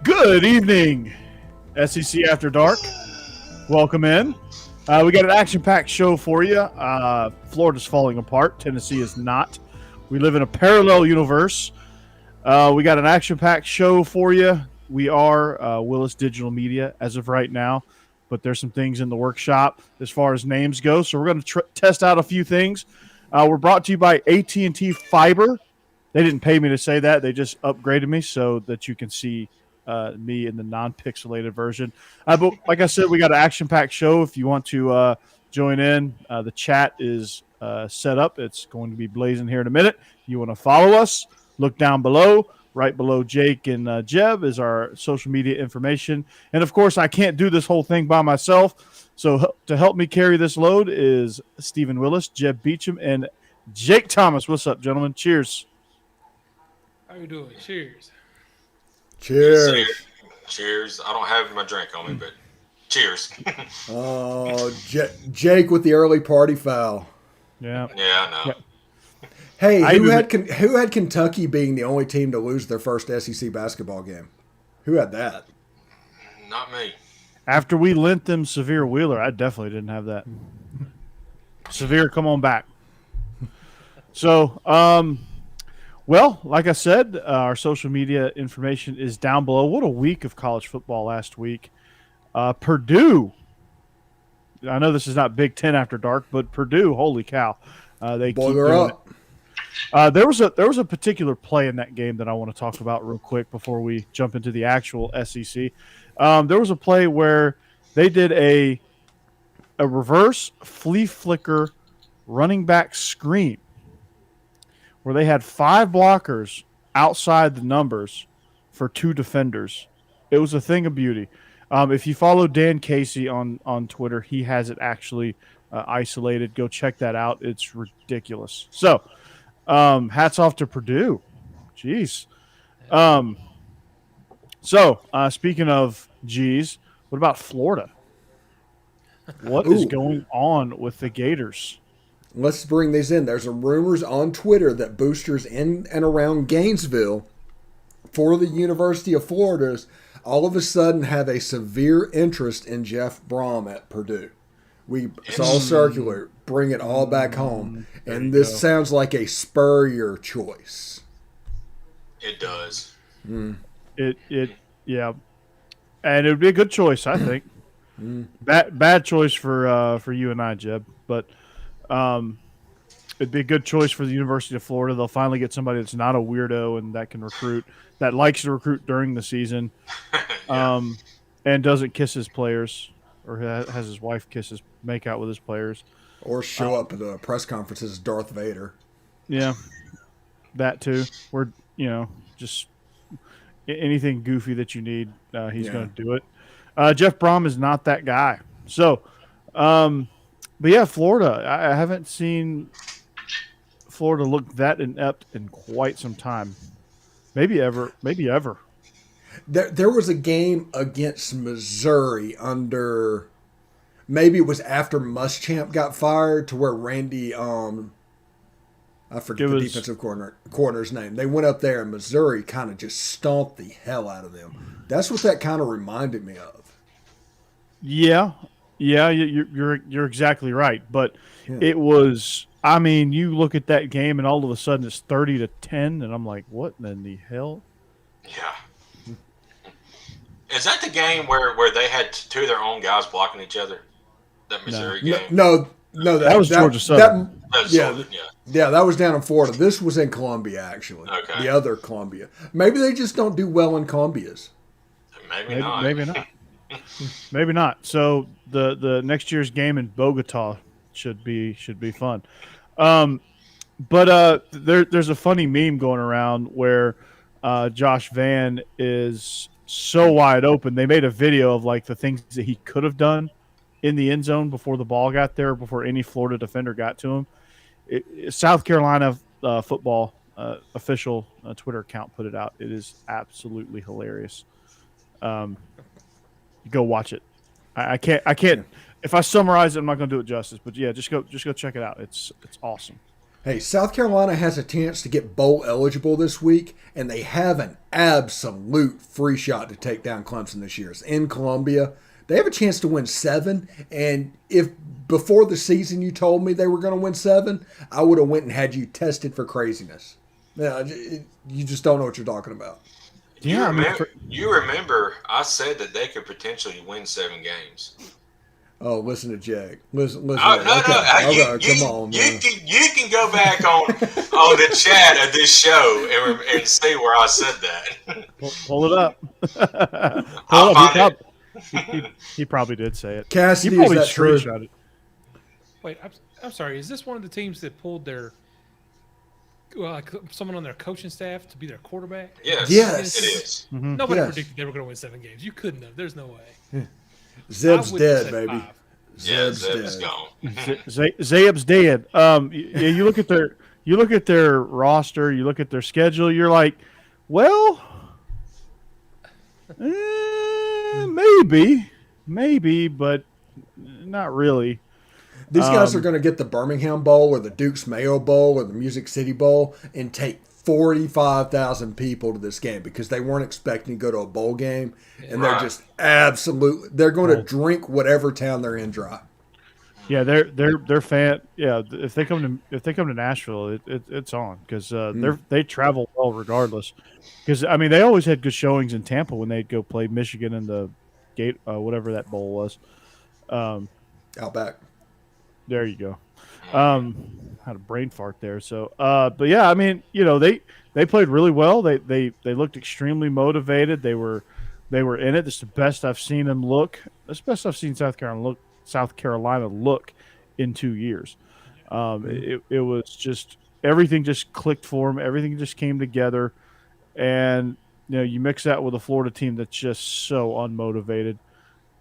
Good evening, SEC After Dark. Welcome in. We got an action-packed show for you. Florida's falling apart. Tennessee is not. We live in a parallel universe. We got an action-packed show for you. We are Willis Digital Media as of right now, but there's some things in the workshop as far as names go. So we're going to test out a few things. We're brought to you by AT&T Fiber. They didn't pay me to say that. They just upgraded me so that you can see me in the non-pixelated version. But like I said, we got an action-packed show. If you want to join in, the chat is set up. It's going to be blazing here in a minute. If you want to follow us, look down below. Right below Jake and Jeb is our social media information. And, of course, I can't do this whole thing by myself. So to help me carry this load is Stephen Willis, Jeb Beecham, and Jake Thomas. What's up, gentlemen? Cheers. How you doing? Cheers. Cheers. Cheers. I don't have my drink on me, but cheers. Oh, Jake with the early party foul. Yeah. Yeah, I know. Yeah. Hey, who had Kentucky being the only team to lose their first SEC basketball game? Who had that? Not me. After we lent them Severe Wheeler, I definitely didn't have that. Severe, come on back. So, well, like I said, our social media information is down below. What a week of college football last week. Purdue. I know this is not Big Ten After Dark, but Purdue, holy cow. They keep doing it. There was a particular play in that game that I want to talk about real quick before we jump into the actual SEC. There was a play where they did a reverse flea flicker running back screen where they had 5 blockers outside the numbers for 2 defenders. It was a thing of beauty. If you follow Dan Casey on Twitter, he has it actually isolated. Go check that out. It's ridiculous. So, hats off to Purdue. Jeez. Speaking of G's, what about Florida? What is going on with the Gators? Let's bring these in. There's some rumors on Twitter that boosters in and around Gainesville for the University of Florida all of a sudden have a severe interest in Jeff Brom at Purdue. It's all circular. Bring it all back home. And this sounds like a Spurrier choice. It does. Yeah. And it would be a good choice, I think. Bad choice for you and I, Jeb. But it'd be a good choice for the University of Florida. They'll finally get somebody that's not a weirdo and that can recruit, that likes to recruit during the season, and doesn't kiss his players or has his wife make out with his players. Or show up at the press conferences as Darth Vader. Yeah, that too. Or, just anything goofy that you need, he's going to do it. Jeff Brom is not that guy. So, but yeah, Florida. I haven't seen Florida look that inept in quite some time. Maybe ever. There was a game against Missouri under, maybe it was after Muschamp got fired, to where Randy, I forget the defensive coordinator's name. They went up there and Missouri kind of just stomped the hell out of them. That's what that kind of reminded me of. Yeah, you're exactly right. But it was. I mean, you look at that game and all of a sudden it's 30-10, and I'm like, what in the hell? Yeah. Is that the game where they had 2 of their own guys blocking each other? That Missouri game? No, that was Georgia Southern. That was down in Florida. This was in Columbia, actually. Okay. The other Columbia. Maybe they just don't do well in Columbias. Maybe not. Maybe not. So the next year's game in Bogota should be fun. But there's a funny meme going around where Josh Van is so wide open. They made a video of like the things that he could have done in the end zone before the ball got there, before any Florida defender got to him. South Carolina football official Twitter account put it out. It is absolutely hilarious. Go watch it. I can't. If I summarize it, I'm not going to do it justice. But yeah, just go check it out. It's awesome. Hey, South Carolina has a chance to get bowl eligible this week, and they have an absolute free shot to take down Clemson this year. It's in Columbia. They have a chance to win 7, and if before the season you told me they were going to win 7, I would have went and had you tested for craziness. Yeah, you just don't know what you're talking about. Yeah, you remember I said that they could potentially win 7 games. Oh, listen to Jake. Listen. No, Okay, come on, you man. can go back on the chat of this show and see where I said that. Pull it up. I'll find He probably did say it. Cassidy, he probably is that true? screenshot it. Wait, I'm sorry. Is this one of the teams that pulled their like someone on their coaching staff to be their quarterback? Yes, Yes. it is. Mm-hmm. Nobody Yes. predicted they were going to win 7 games. You couldn't have. There's no way. Zeb's I wouldn't dead, say baby. 5. Yeah, Zeb's Zeb is dead. gone. Zayab's dead. Yeah, you look at their roster, you look at their schedule, you're like, well, maybe, but not really. These guys are going to get the Birmingham Bowl or the Duke's Mayo Bowl or the Music City Bowl and take 45,000 people to this game because they weren't expecting to go to a bowl game, and they're just they're going to drink whatever town they're in dry. Yeah, they're fan. Yeah, if they come to Nashville, it's on because they travel well regardless. Because I mean, they always had good showings in Tampa when they'd go play Michigan in the gate, whatever that bowl was. Outback. There you go. Had a brain fart there. So, but yeah, I mean, they played really well. They looked extremely motivated. They were in it. This is the best I've seen them look. It's the best I've seen South Carolina look in 2 years. It was just everything just clicked for them. Everything just came together, and you mix that with a Florida team that's just so unmotivated.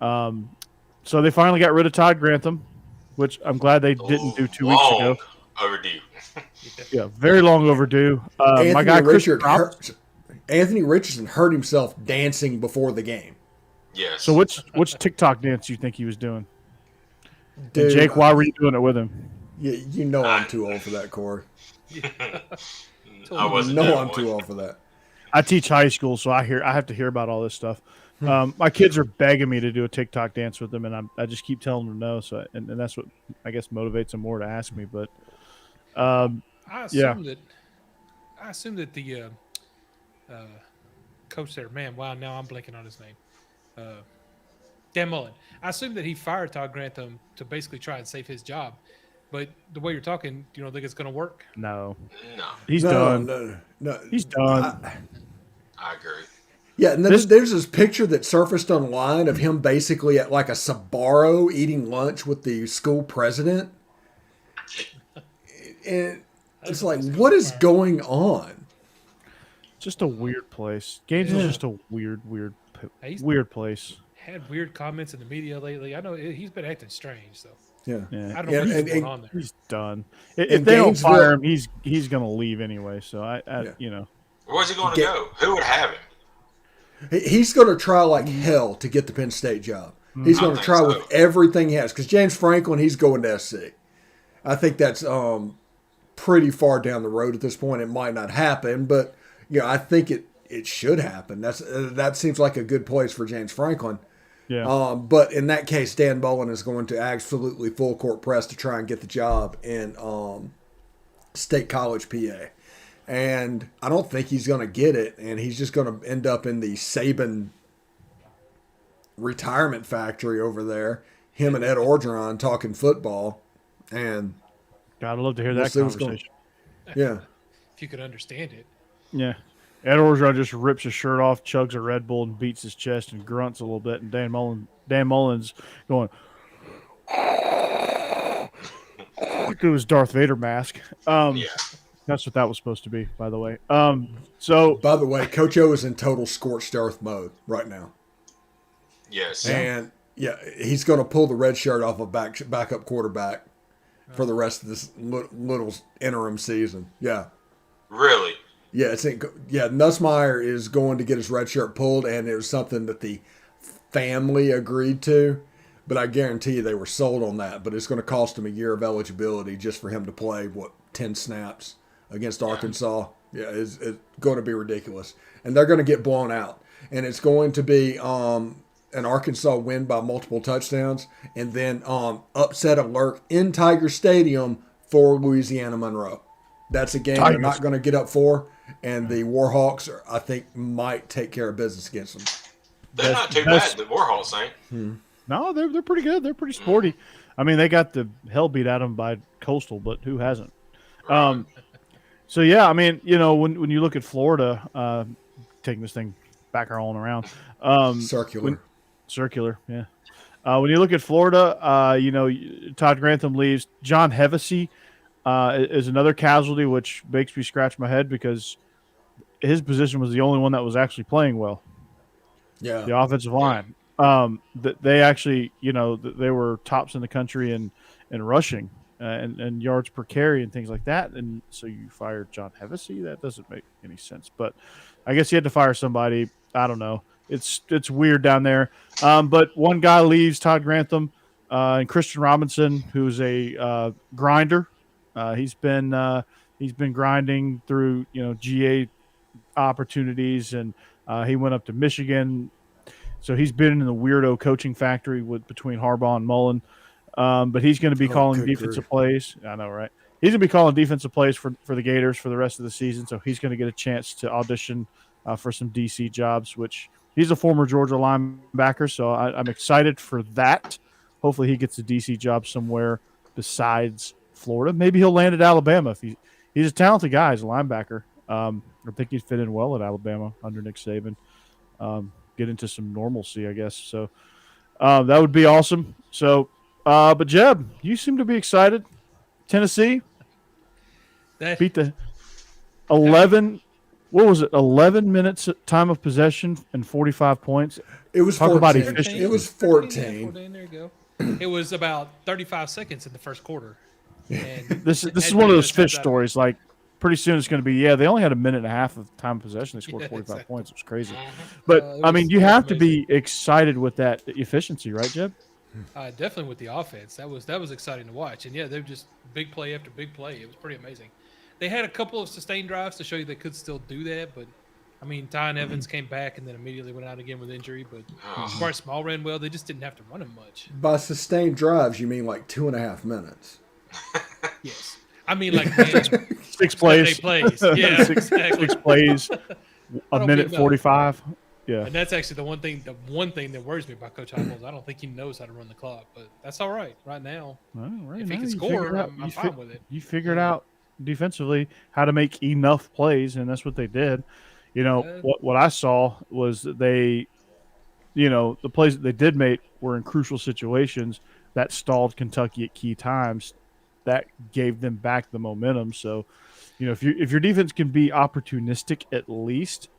So they finally got rid of Todd Grantham, which I'm glad they didn't do 2 weeks ago. Overdue. Yeah, very long overdue. My guy Anthony Richardson hurt himself dancing before the game. Yes. So which TikTok dance do you think he was doing? Dude, And Jake, why were you doing it with him? You know I'm too old for that, Corey. I wasn't. I'm too old for that. I teach high school, so I have to hear about all this stuff. My kids are begging me to do a TikTok dance with them, and I just keep telling them no. So and that's what I guess motivates them more to ask me. But I assume that the coach there, man, wow, now I'm blanking on his name. Dan Mullen. I assume that he fired Todd Grantham to basically try and save his job. But the way you're talking, you don't think it's going to work? no, No, he's done. No. He's done. I agree. Yeah, and then there's this picture that surfaced online of him basically at like a Sbarro eating lunch with the school president. And it's like, what is going on? Just a weird place. Gainesville's just a weird place. Had weird comments in the media lately. I know he's been acting strange, so Yeah. I don't know what's going on there. He's done. If they don't fire him, he's going to leave anyway. So Where's he going to go? Who would have him? He's going to try like hell to get the Penn State job. He's going to try with everything he has. Because James Franklin, he's going to SC. I think that's pretty far down the road at this point. It might not happen, but I think it should happen. That seems like a good place for James Franklin. Yeah. But in that case, Dan Mullen is going to absolutely full court press to try and get the job in State College, PA. And I don't think he's going to get it, and he's just going to end up in the Saban retirement factory over there. Him and Ed Orgeron talking football, and I'd love to hear that conversation. Yeah, if you could understand it. Yeah. Ed Orgeron just rips his shirt off, chugs a Red Bull, and beats his chest and grunts a little bit. And Dan Mullen's going through his Darth Vader mask. That's what that was supposed to be, by the way. So, by the way, Coach O is in total scorched earth mode right now. Yes. And he's going to pull the red shirt off of backup quarterback for the rest of this little interim season. Yeah. Really? Yeah, Nussmeier is going to get his red shirt pulled, and it was something that the family agreed to. But I guarantee you they were sold on that. But it's going to cost him a year of eligibility just for him to play, 10 snaps against Arkansas. Yeah, it's going to be ridiculous. And they're going to get blown out. And it's going to be an Arkansas win by multiple touchdowns, and then upset alert in Tiger Stadium for Louisiana Monroe. That's a game they're not going to get up for, and the Warhawks, I think, might take care of business against them. They're not too bad, the Warhawks ain't. No, they're pretty good. They're pretty sporty. I mean, they got the hell beat out of them by Coastal, but who hasn't? So, yeah, I mean, when you look at Florida, taking this thing back all around. Circular, yeah. When you look at Florida, Todd Grantham leaves. John Hevesy is another casualty, which makes me scratch my head because his position was the only one that was actually playing well. Yeah, the offensive line. They actually, they were tops in the country in rushing and yards per carry and things like that. And so you fired John Hevesy? That doesn't make any sense. But I guess you had to fire somebody. I don't know. It's weird down there. But one guy leaves, Todd Grantham, and Christian Robinson, who's a grinder. He's been grinding through GA opportunities, and he went up to Michigan. So he's been in the weirdo coaching factory between Harbaugh and Mullen. But he's going to be calling defensive plays. I know, right? He's going to be calling defensive plays for the Gators for the rest of the season. So he's going to get a chance to audition for some DC jobs, which he's a former Georgia linebacker. So I'm excited for that. Hopefully he gets a DC job somewhere besides Florida. Maybe he'll land at Alabama. If he's a talented guy. He's a linebacker. I think he'd fit in well at Alabama under Nick Saban. Get into some normalcy, I guess. So that would be awesome. So, but Jeb, you seem to be excited. Tennessee beat the 11. What was it? 11 minutes time of possession and 45 points. It was 14. It was 14. There you go. It was about 35 seconds in the first quarter. And this is one of those fish stories. Like, pretty soon it's going to be, they only had a minute and a half of time of possession. They scored 45 points. It was crazy. But, I mean, you have to be excited with that efficiency, right, Jeb? Definitely with the offense. That was exciting to watch. And, they're just big play after big play. It was pretty amazing. They had a couple of sustained drives to show you they could still do that. But, I mean, Tyne Evans came back and then immediately went out again with injury. But Sparks Small ran well. They just didn't have to run him much. By sustained drives, you mean like 2.5 minutes? Yes. I mean, like, man, 6 plays. 8 plays. Yeah, exactly. 6 plays, a minute 45. Yeah. And that's actually the one thing that worries me about Coach Heupel is I don't think he knows how to run the clock. But that's all right now. Well, right if now he can score, I'm fine with it. You figured out defensively how to make enough plays, and that's what they did. What I saw was that they, the plays that they did make were in crucial situations that stalled Kentucky at key times. That gave them back the momentum. So, if your defense can be opportunistic, at least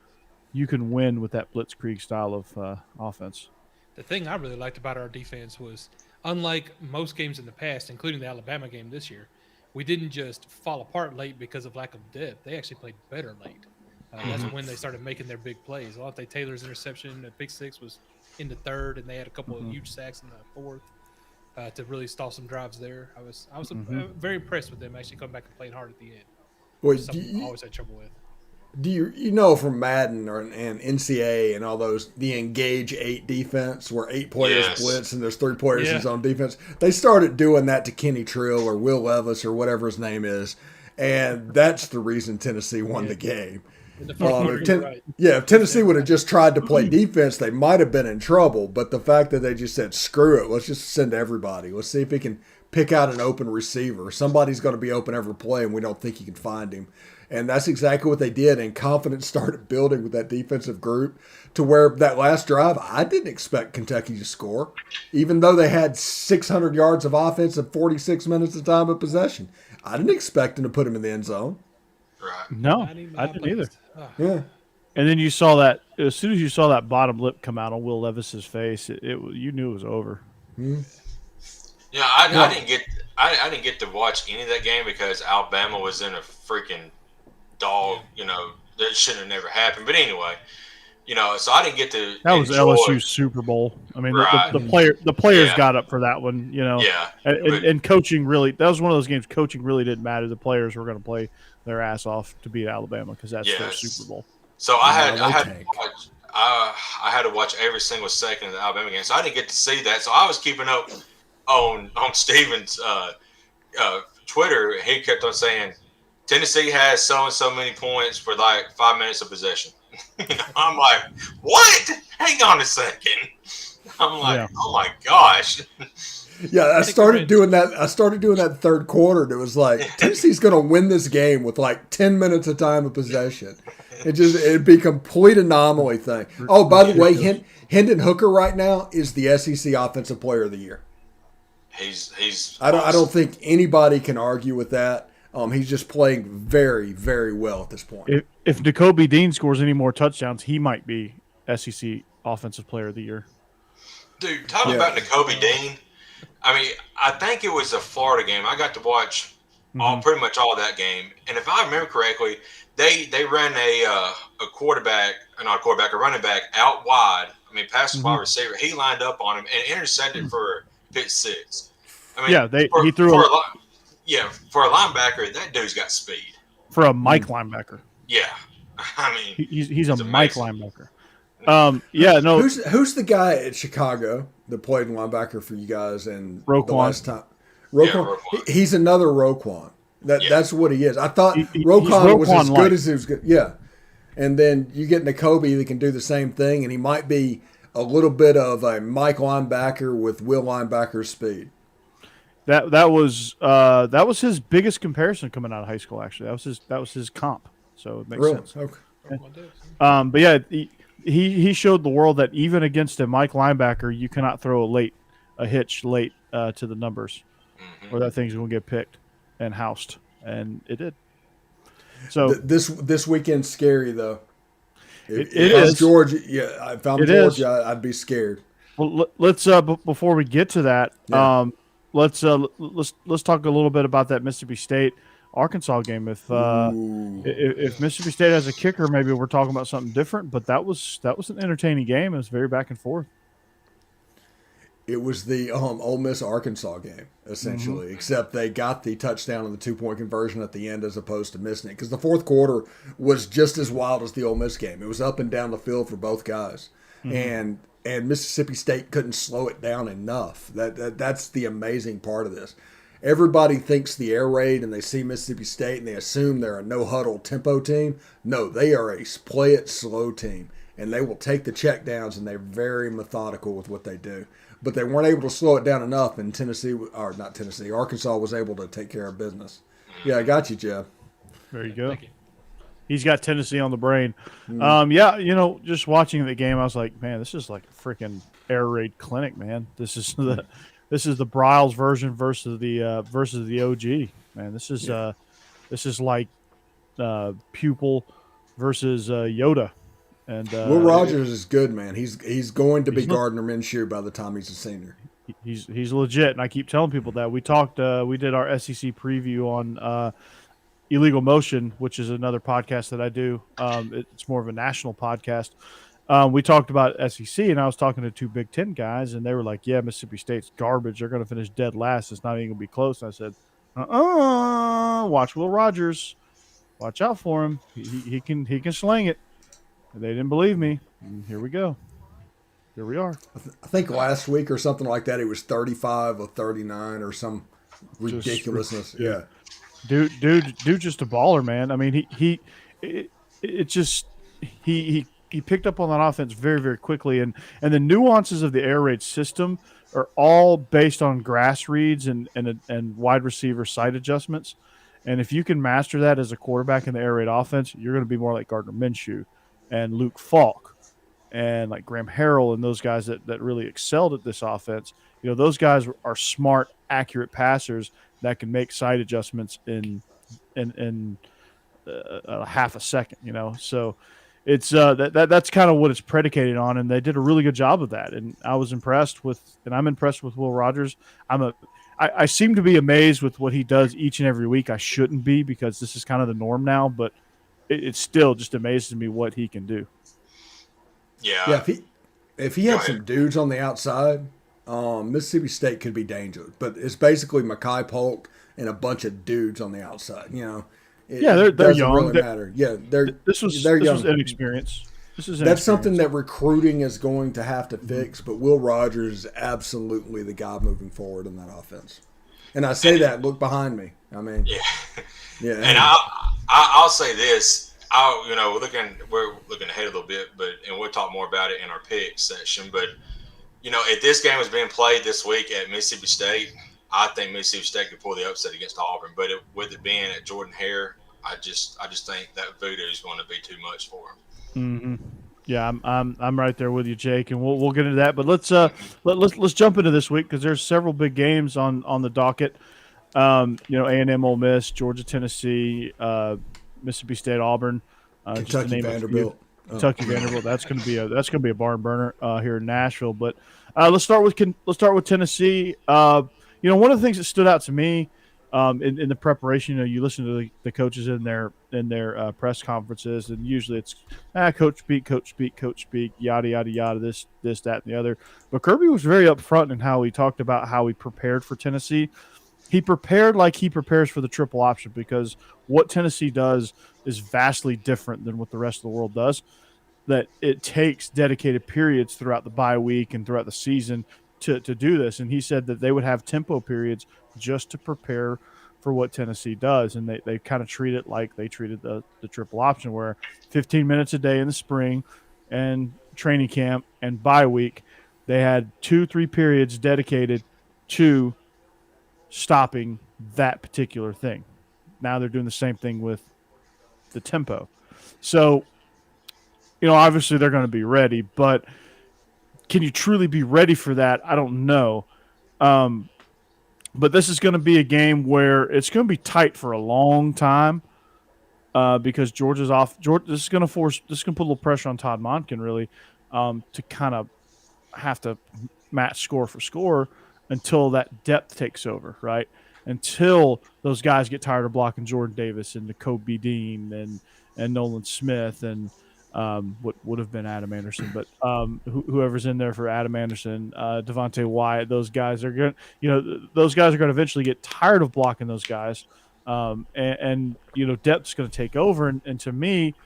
you can win with that blitzkrieg style of offense. The thing I really liked about our defense was, unlike most games in the past, including the Alabama game this year, we didn't just fall apart late because of lack of depth. They actually played better late. That's when they started making their big plays. Alontae Taylor's interception at pick 6 was in the third, and they had a couple of huge sacks in the fourth. To really stall some drives there. I was very impressed with them actually coming back and playing hard at the end. Well, I always had trouble with. Do you from Madden and NCAA and all those, the engage 8 defense where 8 players blitz and there's 3 players in zone defense? They started doing that to Kenny Trill or Will Levis or whatever his name is, and that's the reason Tennessee won the game. If Tennessee would have just tried to play defense, they might have been in trouble. But the fact that they just said, screw it, let's just send everybody. Let's see if he can pick out an open receiver. Somebody's going to be open every play, and we don't think he can find him. And that's exactly what they did. And confidence started building with that defensive group to where that last drive, I didn't expect Kentucky to score, even though they had 600 yards of offense and 46 minutes of time of possession. I didn't expect them to put him in the end zone. Right. No, I didn't either. Yeah. And then you saw that as soon as you saw that bottom lip come out on Will Levis's face, you knew it was over. Mm-hmm. Yeah, I didn't get to watch any of that game because Alabama was in a freaking dog. That should have never happened. But anyway, So I didn't get to That was enjoy. LSU's Super Bowl. I mean, Right. the players Yeah. got up for that one, Yeah. and coaching really, that was one of those games. Coaching really didn't matter. The players were going to play their ass off to beat Alabama because that's their Yes. Super Bowl. So I had tank. I had to watch every single second of the Alabama game. So I didn't get to see that. So I was keeping up on Steven's Twitter. He kept on saying Tennessee has so and so many points for like 5 minutes of possession. I'm like, what? Hang on a second. I'm like, Oh my gosh. Yeah, I started doing that third quarter. And it was like Tennessee's going to win this game with like 10 minutes of time of possession. It'd be a complete anomaly thing. Oh, by the way, Hendon Hooker right now is the SEC Offensive Player of the Year. He's. I don't think anybody can argue with that. He's just playing very, very well at this point. If N'Kobe Dean scores any more touchdowns, he might be SEC Offensive Player of the Year. Dude, talking about N'Kobe Dean, I mean, I think it was a Florida game. I got to watch pretty much all that game, and if I remember correctly, they ran a running back out wide. I mean, past the wide receiver, he lined up on him and intercepted for pick six. I mean, he threw for a linebacker, that dude's got speed. For a Mike linebacker. Yeah, I mean, he's a Mike linebacker. Who's the guy at Chicago that played linebacker for you guys and Roquan. the last time? Roquan. Yeah, He's another Roquan. That's what he is. I thought Roquan was as good like. as he was good. Yeah, and then you get N'Kobe that can do the same thing, and he might be a little bit of a Mike linebacker with Will linebacker's speed. That was his biggest comparison coming out of high school. Actually, that was his comp. So it makes sense. Okay. But yeah, he showed the world that even against a Mike linebacker, you cannot throw a hitch late to the numbers, or that thing's going to get picked and housed, and it did. So this weekend's scary though. It is Georgia. Yeah, if I'm Georgia, I'd be scared. Well, let's before we get to that, let's talk a little bit about that Mississippi State Arkansas game. If Mississippi State has a kicker, maybe we're talking about something different. But that was an entertaining game. It was very back and forth. It was the Ole Miss Arkansas game essentially, except they got the touchdown on the 2-point conversion at the end as opposed to missing it because the fourth quarter was just as wild as the Ole Miss game. It was up and down the field for both guys, and Mississippi State couldn't slow it down enough. That's the amazing part of this. Everybody thinks the air raid and they see Mississippi State and they assume they're a no-huddle tempo team. No, they are a play-it-slow team, and they will take the checkdowns, and they're very methodical with what they do. But they weren't able to slow it down enough, and Arkansas was able to take care of business. Yeah, I got you, Jeff. There you go. Thank you. He's got Tennessee on the brain. Just watching the game, I was like, man, this is like a freaking air raid clinic, man. This is the Bryles version versus the OG, man. This is like Pupil versus Yoda. And Will Rogers is good, man. He's going to be Gardner Minshew by the time he's a senior. He's legit, and I keep telling people that. We did our SEC preview on Illegal Motion, which is another podcast that I do. It's more of a national podcast. We talked about SEC, and I was talking to two Big Ten guys, and they were like, "Yeah, Mississippi State's garbage. They're going to finish dead last. It's not even going to be close." And I said, watch Will Rogers. Watch out for him. He can sling it." And they didn't believe me. And here we go. Here we are. I think last week or something like that, it was 35 or 39 or some ridiculousness. Yeah. Dude, just a baller, man. I mean, he picked up on that offense very, very quickly, and the nuances of the air raid system are all based on grass reads and wide receiver sight adjustments. And if you can master that as a quarterback in the air raid offense, you're going to be more like Gardner Minshew and Luke Falk and like Graham Harrell and those guys that really excelled at this offense. You know, those guys are smart, accurate passers that can make side adjustments in half a second, you know. So it's that's kind of what it's predicated on, and they did a really good job of that. And I'm impressed with Will Rogers. I seem to be amazed with what he does each and every week. I shouldn't be, because this is kind of the norm now, but it still just amazes me what he can do. Yeah. Yeah, if he Go had ahead. some dudes on the outside, Mississippi State could be dangerous. But it's basically Mackay Polk and a bunch of dudes on the outside. You know, Yeah, it they're doesn't young. really matter. Yeah, This was they're this was young. inexperience. This is That's something inexperience. that recruiting is going to have to fix. But Will Rogers is absolutely the guy moving forward in that offense. And I say that, look behind me. I mean, Yeah. yeah, And I'll say this. We're looking ahead a little bit, and we'll talk more about it in our pick section. But if this game was being played this week at Mississippi State, I think Mississippi State could pull the upset against Auburn. But with it being at Jordan Hare, I just think that voodoo is going to be too much for him. Hmm. Yeah, I'm right there with you, Jake, and we'll get into that. But let's jump into this week because there's several big games on the docket. A&M, Ole Miss, Georgia, Tennessee, Mississippi State, Auburn, just to Kentucky name Vanderbilt. a few. Kentucky Vanderbilt. That's going to be a barn burner here in Nashville. But let's start with Tennessee. One of the things that stood out to me in the preparation, you listen to the coaches in their press conferences, and usually it's coach speak, yada yada yada, this that and the other. But Kirby was very upfront in how he talked about how he prepared for Tennessee. He prepared like he prepares for the triple option because what Tennessee does is vastly different than what the rest of the world does. That it takes dedicated periods throughout the bye week and throughout the season to do this. And he said that they would have tempo periods just to prepare for what Tennessee does. And they kind of treat it like they treated the triple option, where 15 minutes a day in the spring and training camp and bye week, they had 2-3 periods dedicated to stopping that particular thing. Now they're doing the same thing with the tempo. So, obviously they're going to be ready, but can you truly be ready for that? I don't know. But this is going to be a game where it's going to be tight for a long time because Georgia's off. This is going to put a little pressure on Todd Monken really to kind of have to match score for score until that depth takes over, right? Until those guys get tired of blocking Jordan Davis and Kobe Dean and Nolan Smith and what would have been Adam Anderson, but whoever's in there for Adam Anderson, Devontae Wyatt, those guys are going. Those guys are going to eventually get tired of blocking those guys, and depth's going to take over. And to me,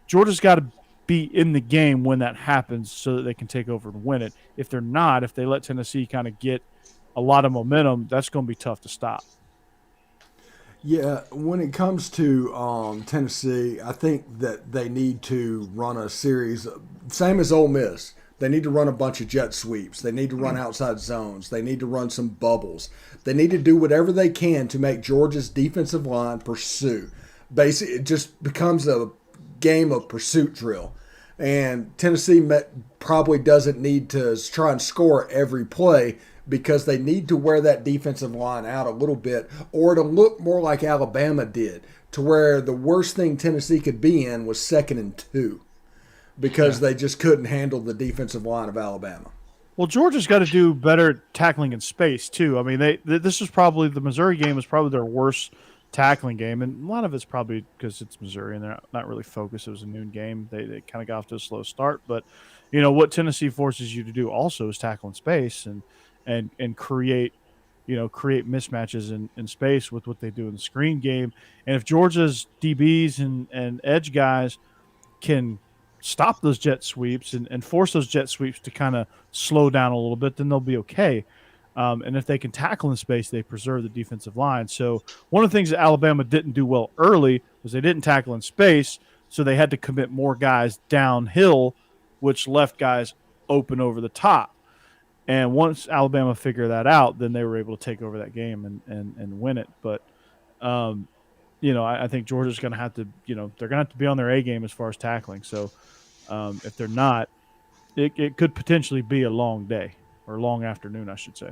Georgia's got to be in the game when that happens so that they can take over and win it. If they're not, if they let Tennessee kind of get a lot of momentum, that's going to be tough to stop. Yeah, when it comes to Tennessee, I think that they need to run a series, same as Ole Miss. They need to run a bunch of jet sweeps. They need to run outside zones. They need to run some bubbles. They need to do whatever they can to make Georgia's defensive line pursue. Basically, it just becomes a game of pursuit drill. And Tennessee probably doesn't need to try and score every play, because they need to wear that defensive line out a little bit, or to look more like Alabama did, to where the worst thing Tennessee could be in was 2nd and 2, because they just couldn't handle the defensive line of Alabama. Well, Georgia's got to do better tackling in space too. I mean, this was probably the Missouri game was probably their worst tackling game, and a lot of it's probably because it's Missouri and they're not really focused. It was a noon game. They kind of got off to a slow start, but what Tennessee forces you to do also is tackle in space and create mismatches in space with what they do in the screen game. And if Georgia's DBs and edge guys can stop those jet sweeps and force those jet sweeps to kind of slow down a little bit, then they'll be okay. And if they can tackle in space, they preserve the defensive line. So one of the things that Alabama didn't do well early was they didn't tackle in space, so they had to commit more guys downhill, which left guys open over the top. And once Alabama figured that out, then they were able to take over that game and win it. But, I think Georgia's going to have to, they're going to have to be on their A game as far as tackling. So if they're not, it could potentially be a long day or long afternoon, I should say.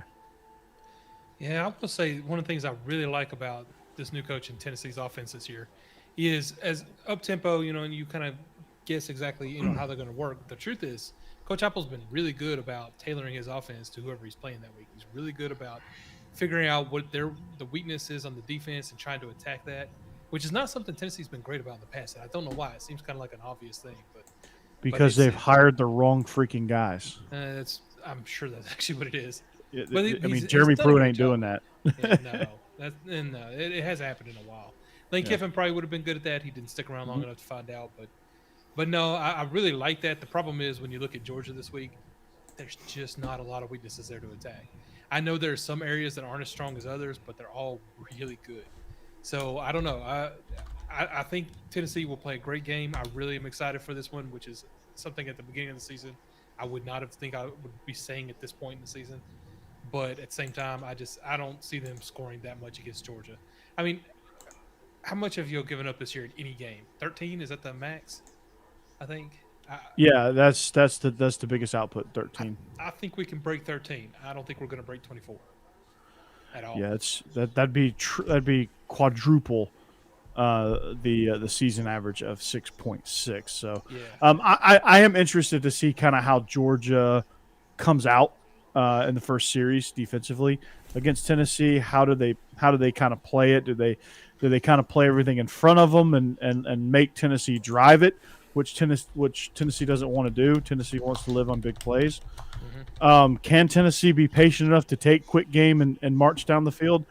Yeah, I will say one of the things I really like about this new coach in Tennessee's offense this year is as up-tempo, and you kind of guess exactly, how they're going to work. The truth is, Coach Apple's been really good about tailoring his offense to whoever he's playing that week. He's really good about figuring out what the weakness is on the defense and trying to attack that, which is not something Tennessee's been great about in the past. And I don't know why. It seems kind of like an obvious thing, but Because they've hired the wrong freaking guys. I'm sure that's actually what it is. Jeremy Pruitt ain't doing that. It has happened in a while. Lane Kiffin probably would have been good at that. He didn't stick around long enough to find out, but no, I really like that. The problem is when you look at Georgia this week, there's just not a lot of weaknesses there to attack. I know there are some areas that aren't as strong as others, but they're all really good. So I don't know. I think Tennessee will play a great game. I really am excited for this one, which is something at the beginning of the season I would not have think I would be saying at this point in the season. But at the same time, I don't see them scoring that much against Georgia. I mean, how much have you given up this year in any game? 13? Is that the max? I think. Yeah, that's the biggest output. 13. I think we can break 13. I don't think we're going to break 24 at all. Yeah, that'd be quadruple the season average of 6.6. So, I am interested to see kind of how Georgia comes out in the first series defensively against Tennessee. How do they kind of play it? Do they kind of play everything in front of them and make Tennessee drive it, which Tennessee doesn't want to do. Tennessee wants to live on big plays. Can Tennessee be patient enough to take quick game and march down the field?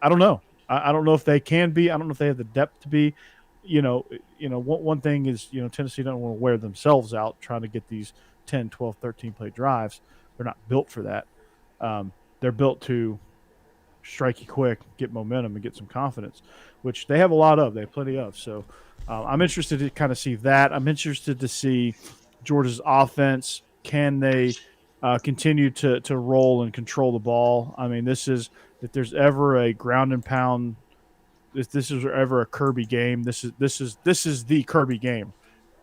I don't know. I don't know if they can be. I don't know if they have the depth to be. One thing is, Tennessee doesn't want to wear themselves out trying to get these 10, 12, 13 play drives. They're not built for that. They're built to strike you quick, get momentum, and get some confidence, which they have a lot of. They have plenty of. So I'm interested to kind of see that. I'm interested to see Georgia's offense. Can they continue to roll and control the ball? I mean, if there's ever a ground and pound, if this is ever a Kirby game, this is the Kirby game.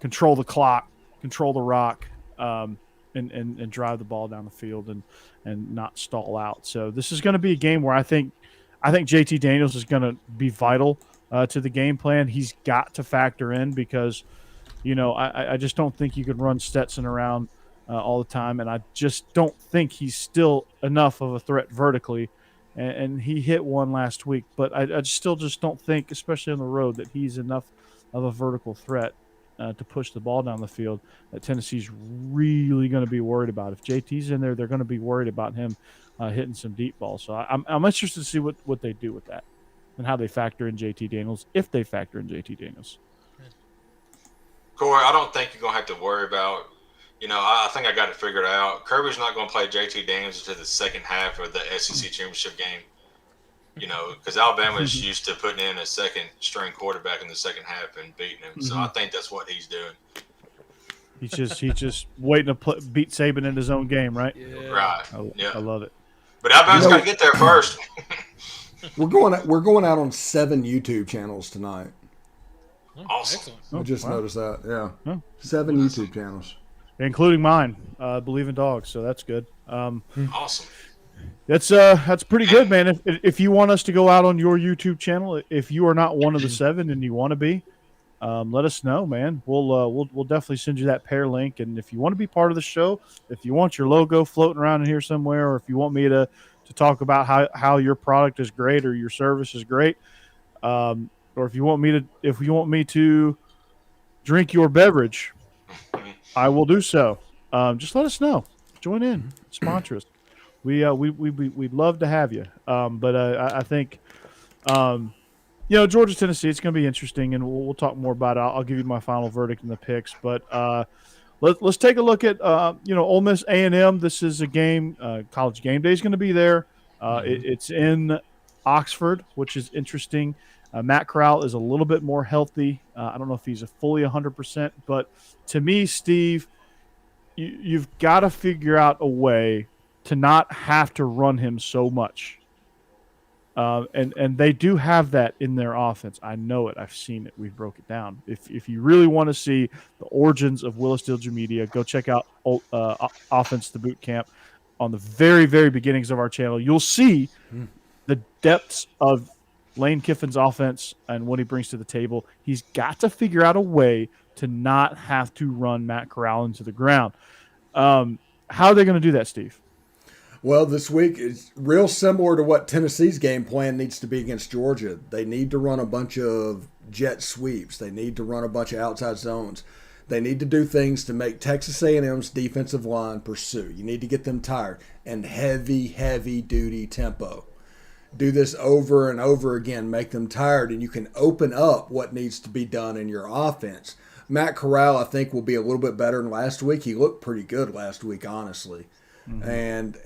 Control the clock, control the rock, and drive the ball down the field and not stall out. So this is going to be a game where I think JT Daniels is going to be vital to the game plan. He's got to factor in because, I just don't think you can run Stetson around all the time, and I just don't think he's still enough of a threat vertically. And he hit one last week, but I still just don't think, especially on the road, that he's enough of a vertical threat to push the ball down the field that Tennessee's really going to be worried about. If JT's in there, they're going to be worried about him hitting some deep balls. So I'm interested to see what they do with that and how they factor in JT Daniels, if they factor in JT Daniels. Corey, I don't think you're going to have to worry about, I think I got it figured out. Kirby's not going to play JT Daniels until the second half of the SEC championship game. Because Alabama is used to putting in a second-string quarterback in the second half and beating him. So I think that's what he's doing. He's just waiting to beat Saban in his own game, right? Yeah. Right. I love it. But Alabama's got to get there first. We're going out on 7 YouTube channels tonight. Awesome. I just noticed that. Yeah, 7 YouTube channels, including mine. Believe in Dogs, so that's good. Awesome. That's pretty good, man. If you want us to go out on your YouTube channel, if you are not one of the 7 and you want to be, let us know, man. We'll definitely send you that pair link. And if you want to be part of the show, if you want your logo floating around in here somewhere, or if you want me to talk about how your product is great or your service is great, or if you want me to drink your beverage, I will do so. Just let us know. Join in. Sponsor us. We'd love to have you. But I think, Georgia, Tennessee, it's going to be interesting, and we'll talk more about it. I'll give you my final verdict in the picks. But let's take a look at, Ole Miss A&M. This is a game. College Game Day is going to be there. It's in Oxford, which is interesting. Matt Corral is a little bit more healthy. I don't know if he's a fully 100%, but to me, Steve, you've got to figure out a way to not have to run him so much. And they do have that in their offense. I know it. I've seen it. We've broke it down. If you really want to see the origins of Willis Digital Media, go check out Offense to Boot Camp on the very, very beginnings of our channel. You'll see the depths of Lane Kiffin's offense and what he brings to the table. He's got to figure out a way to not have to run Matt Corral into the ground. How are they going to do that, Steve? Well, this week is real similar to what Tennessee's game plan needs to be against Georgia. They need to run a bunch of jet sweeps. They need to run a bunch of outside zones. They need to do things to make Texas A&M's defensive line pursue. You need to get them tired and heavy duty tempo. Do this over and over again, make them tired, and you can open up what needs to be done in your offense. Matt Corral, I think, will be a little bit better than last week. He looked pretty good last week, honestly. And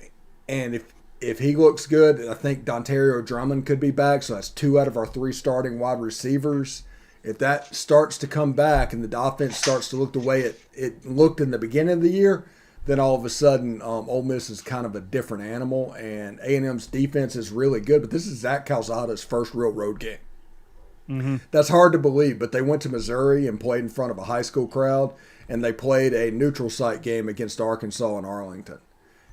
if he looks good, I think Dontario Drummond could be back. So that's 2 out of our 3 starting wide receivers. If that starts to come back and the offense starts to look the way it looked in the beginning of the year, then all of a sudden Ole Miss is kind of a different animal. And A&M's defense is really good. But this is Zach Calzada's first real road game. That's hard to believe, but they went to Missouri and played in front of a high school crowd, and they played a neutral site game against Arkansas and Arlington.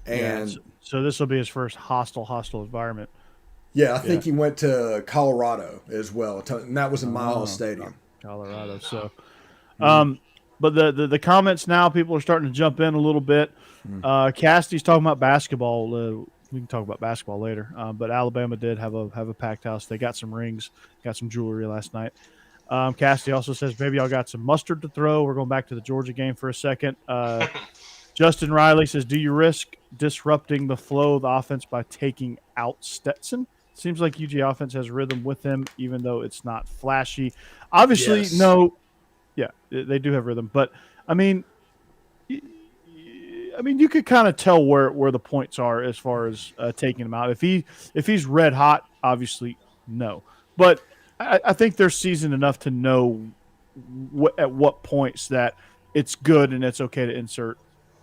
And so this will be his first hostile environment. Yeah, I think he went to Colorado as well, and that was in Miles Stadium. Colorado. So, but the comments now, people are starting to jump in a little bit. Cassidy's talking about basketball. We can talk about basketball later. But Alabama did have a packed house. They got some rings, got some jewelry last night. Cassidy also says, maybe y'all got some mustard to throw. We're going back to the Georgia game for a second. Justin Riley says, do you risk disrupting the flow of the offense by taking out Stetson? Seems like UG offense has rhythm with him, even though it's not flashy. Obviously, no. Yeah, they do have rhythm. But, I mean, you could kind of tell where the points are as far as taking him out. If he's red hot, obviously, no. But I think they're seasoned enough to know at what points that it's good and it's okay to insert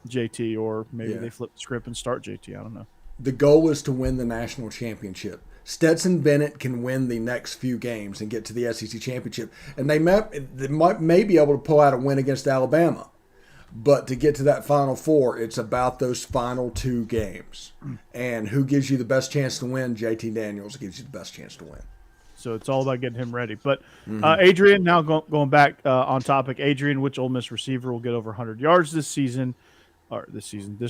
JT, or maybe they flip the script and start JT. I don't know. The goal is to win the national championship. Stetson Bennett can win the next few games and get to the SEC championship, and they may be able to pull out a win against Alabama. But to get to that Final Four, it's about those final 2 games. And who gives you the best chance to win? JT Daniels gives you the best chance to win. So it's all about getting him ready. But Adrian, now going back on topic, Adrian, which Ole Miss receiver will get over 100 yards this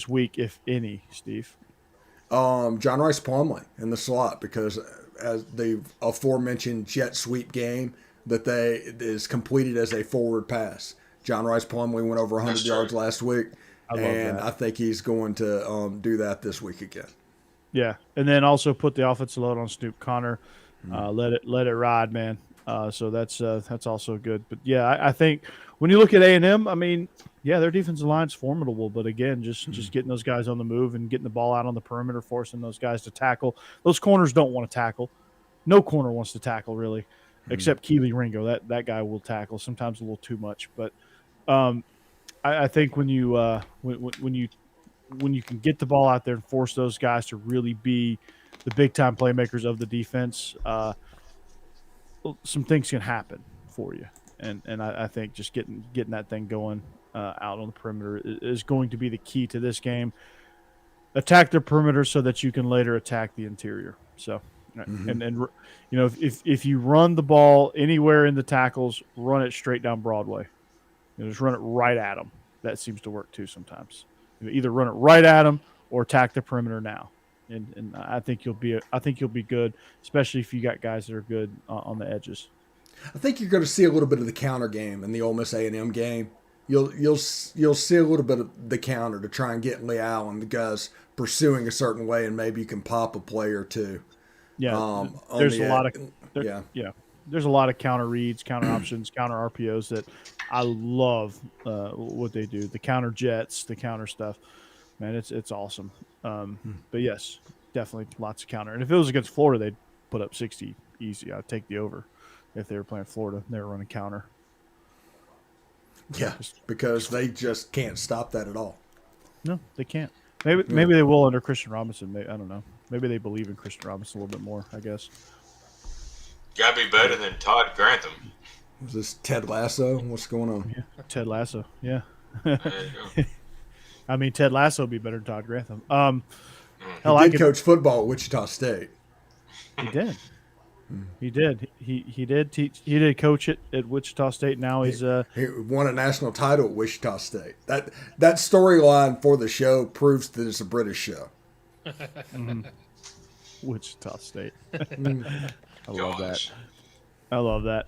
week, if any, Steve? John Rice Plumlee in the slot, because as the aforementioned jet sweep game that is completed as a forward pass. John Rice Plumlee went over 100 yards last week, and I think he's going to do that this week again. Yeah, and then also put the offensive load on Snoop Connor. Let it ride, man. So that's also good. But yeah, I think when you look at A&M, I mean, yeah, their defensive line's formidable, but again, just getting those guys on the move and getting the ball out on the perimeter, forcing those guys to tackle. Those corners don't want to tackle. No corner wants to tackle, really, except Keely Ringo. That guy will tackle, sometimes a little too much. But I think when you can get the ball out there and force those guys to really be the big time playmakers of the defense, some things can happen for you. And I think just getting that thing going out on the perimeter is going to be the key to this game. Attack the perimeter so that you can later attack the interior. So, and you know, if you run the ball anywhere in the tackles, run it straight down Broadway. You know, just run it right at them. That seems to work too sometimes. You know, either run it right at them or attack the perimeter now. And I think you'll be good, especially if you got guys that are good on the edges. I think you're going to see a little bit of the counter game in the Ole Miss A&M game. You'll see a little bit of the counter to try and get Leal and the guys pursuing a certain way, and maybe you can pop a play or two. Yeah, there's a lot of counter reads, counter options, counter RPOs that I love what they do. The counter jets, the counter stuff, man, it's awesome. But yes, definitely lots of counter. And if it was against Florida, they'd put up 60 easy. I'd take the over if they were playing Florida and they were running counter. Yeah, because they just can't stop that at all. No, they can't. Maybe they will under Christian Robinson. I don't know. Maybe they believe in Christian Robinson a little bit more, I guess. Gotta be better than Todd Grantham. Is this Ted Lasso? What's going on? Yeah, Ted Lasso. Yeah. There you go. I mean, Ted Lasso would be better than Todd Grantham. He did coach football at Wichita State. He did. He did. He did teach. He did coach it at Wichita State. Now he's he won a national title at Wichita State. That storyline for the show proves that it's a British show. Wichita State. I love Gosh. that. I love that.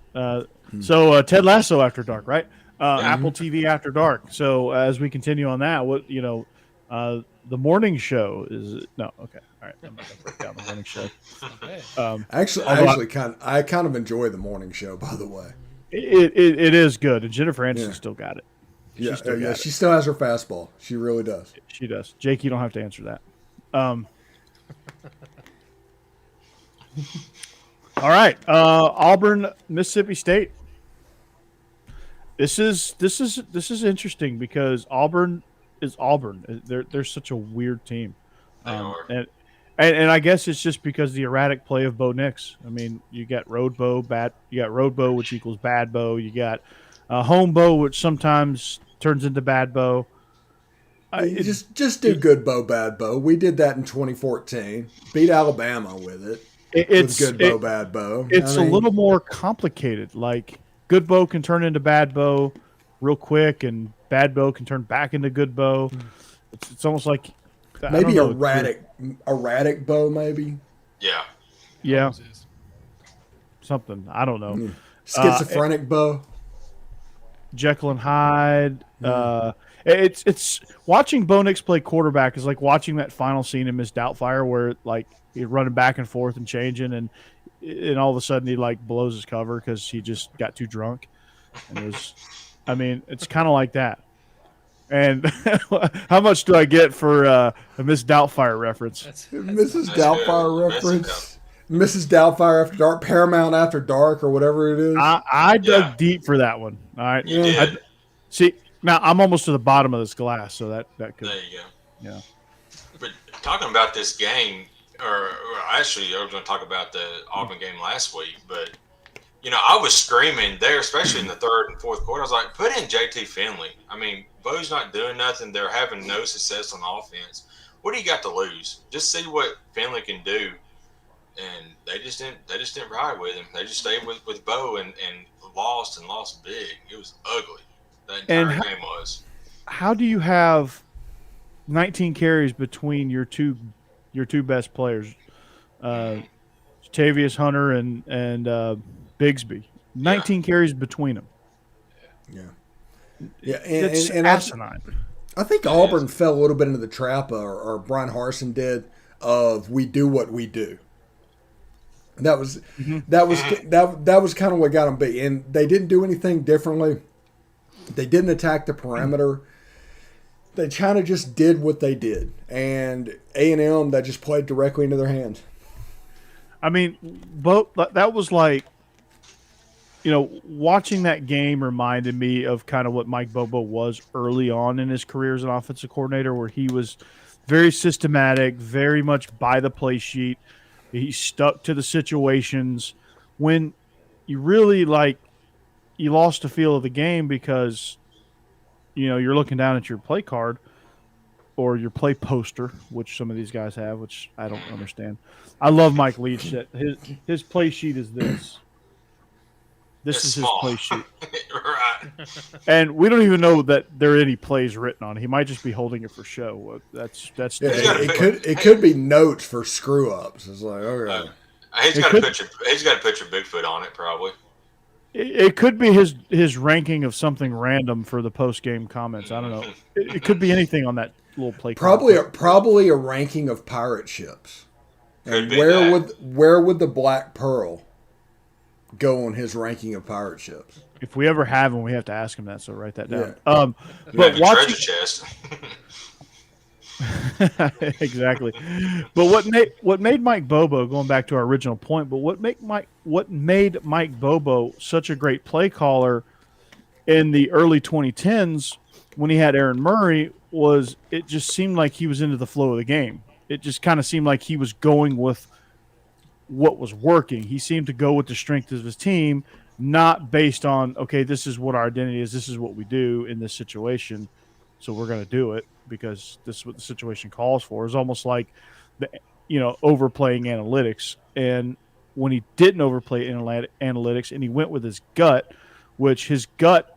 So Ted Lasso after dark, right? Apple TV After Dark. So as we continue on that, the morning show is no. Okay, all right. I'm not gonna break down the morning show. Okay. I kind of enjoy the morning show. By the way, it is good, and Jennifer Aniston still got it. She still has her fastball. She really does. She does. Jake, you don't have to answer that. All right, Auburn, Mississippi State. This is interesting because Auburn is Auburn. They're such a weird team, and I guess it's just because the erratic play of Bo Nix. I mean, you got road Bo, you got road Bo, which equals bad Bo. You got home Bo, which sometimes turns into bad Bo. Just do good Bo, bad Bo. We did that in 2014. Beat Alabama with it. It's good Bo, bad Bo. It's a little more complicated. Like good Bo can turn into bad Bo real quick, and bad Bo can turn back into good Bo. It's almost like maybe erratic Bo, maybe. Yeah. Something I don't know. Schizophrenic Bo. Jekyll and Hyde. It's watching Bo Nix play quarterback is like watching that final scene in Miss Doubtfire where like he's running back and forth and changing and all of a sudden he like blows his cover because he just got too drunk. And it's kind of like that. And how much do I get for a Miss Doubtfire reference? Mrs. Doubtfire reference. Mrs. Doubtfire After Dark, Paramount After Dark, or whatever it is. I dug deep for that one. All right. You did. See, now I'm almost to the bottom of this glass, so that could. There you go. Yeah. But talking about this game, or actually, I was going to talk about the Auburn game last week, but I was screaming there, especially in the third and fourth quarter. I was like, put in JT Finley. I mean, Bo's not doing nothing. They're having no success on offense. What do you got to lose? Just see what Finley can do. And they just didn't ride with him. They just stayed with Bo and lost big. It was ugly. The entire game was. How do you have 19 carries between your two best players, Tavius Hunter and Bigsby? 19 carries between them. Yeah, and asinine. I think Auburn fell a little bit into the trap, or Brian Harsin did, of we do what we do. That was kind of what got them beat, and they didn't do anything differently. They didn't attack the perimeter. They kind of just did what they did, and A&M that just played directly into their hands. I mean, that was like, watching that game reminded me of kind of what Mike Bobo was early on in his career as an offensive coordinator, where he was very systematic, very much by the play sheet. He stuck to the situations. When you really you lost the feel of the game because, you're looking down at your play card or your play poster, which some of these guys have, which I don't understand. I love Mike Leach. That his play sheet is this. This is small. His play sheet. Right. And we don't even know that there are any plays written on it. He might just be holding it for show. It could be notes for screw ups. It's like, okay. He's got a picture of Bigfoot on it, probably. It could be his ranking of something random for the post game comments. I don't know. It could be anything on that little play. Probably a ranking of pirate ships. And where would the Black Pearl go on his ranking of pirate ships? If we ever have him, we have to ask him that. So write that down. Yeah. But watching treasure chest. Exactly. But what made Mike Bobo, going back to our original point, but what made Mike Bobo such a great play caller in the early 2010s when he had Aaron Murray was it just seemed like he was into the flow of the game. It just kind of seemed like he was going with what was working. He seemed to go with the strength of his team, not based on, okay, this is what our identity is, this is what we do in this situation, so we're going to do it because this is what the situation calls for. It's almost like overplaying analytics. And when he didn't overplay analytics and he went with his gut, which his gut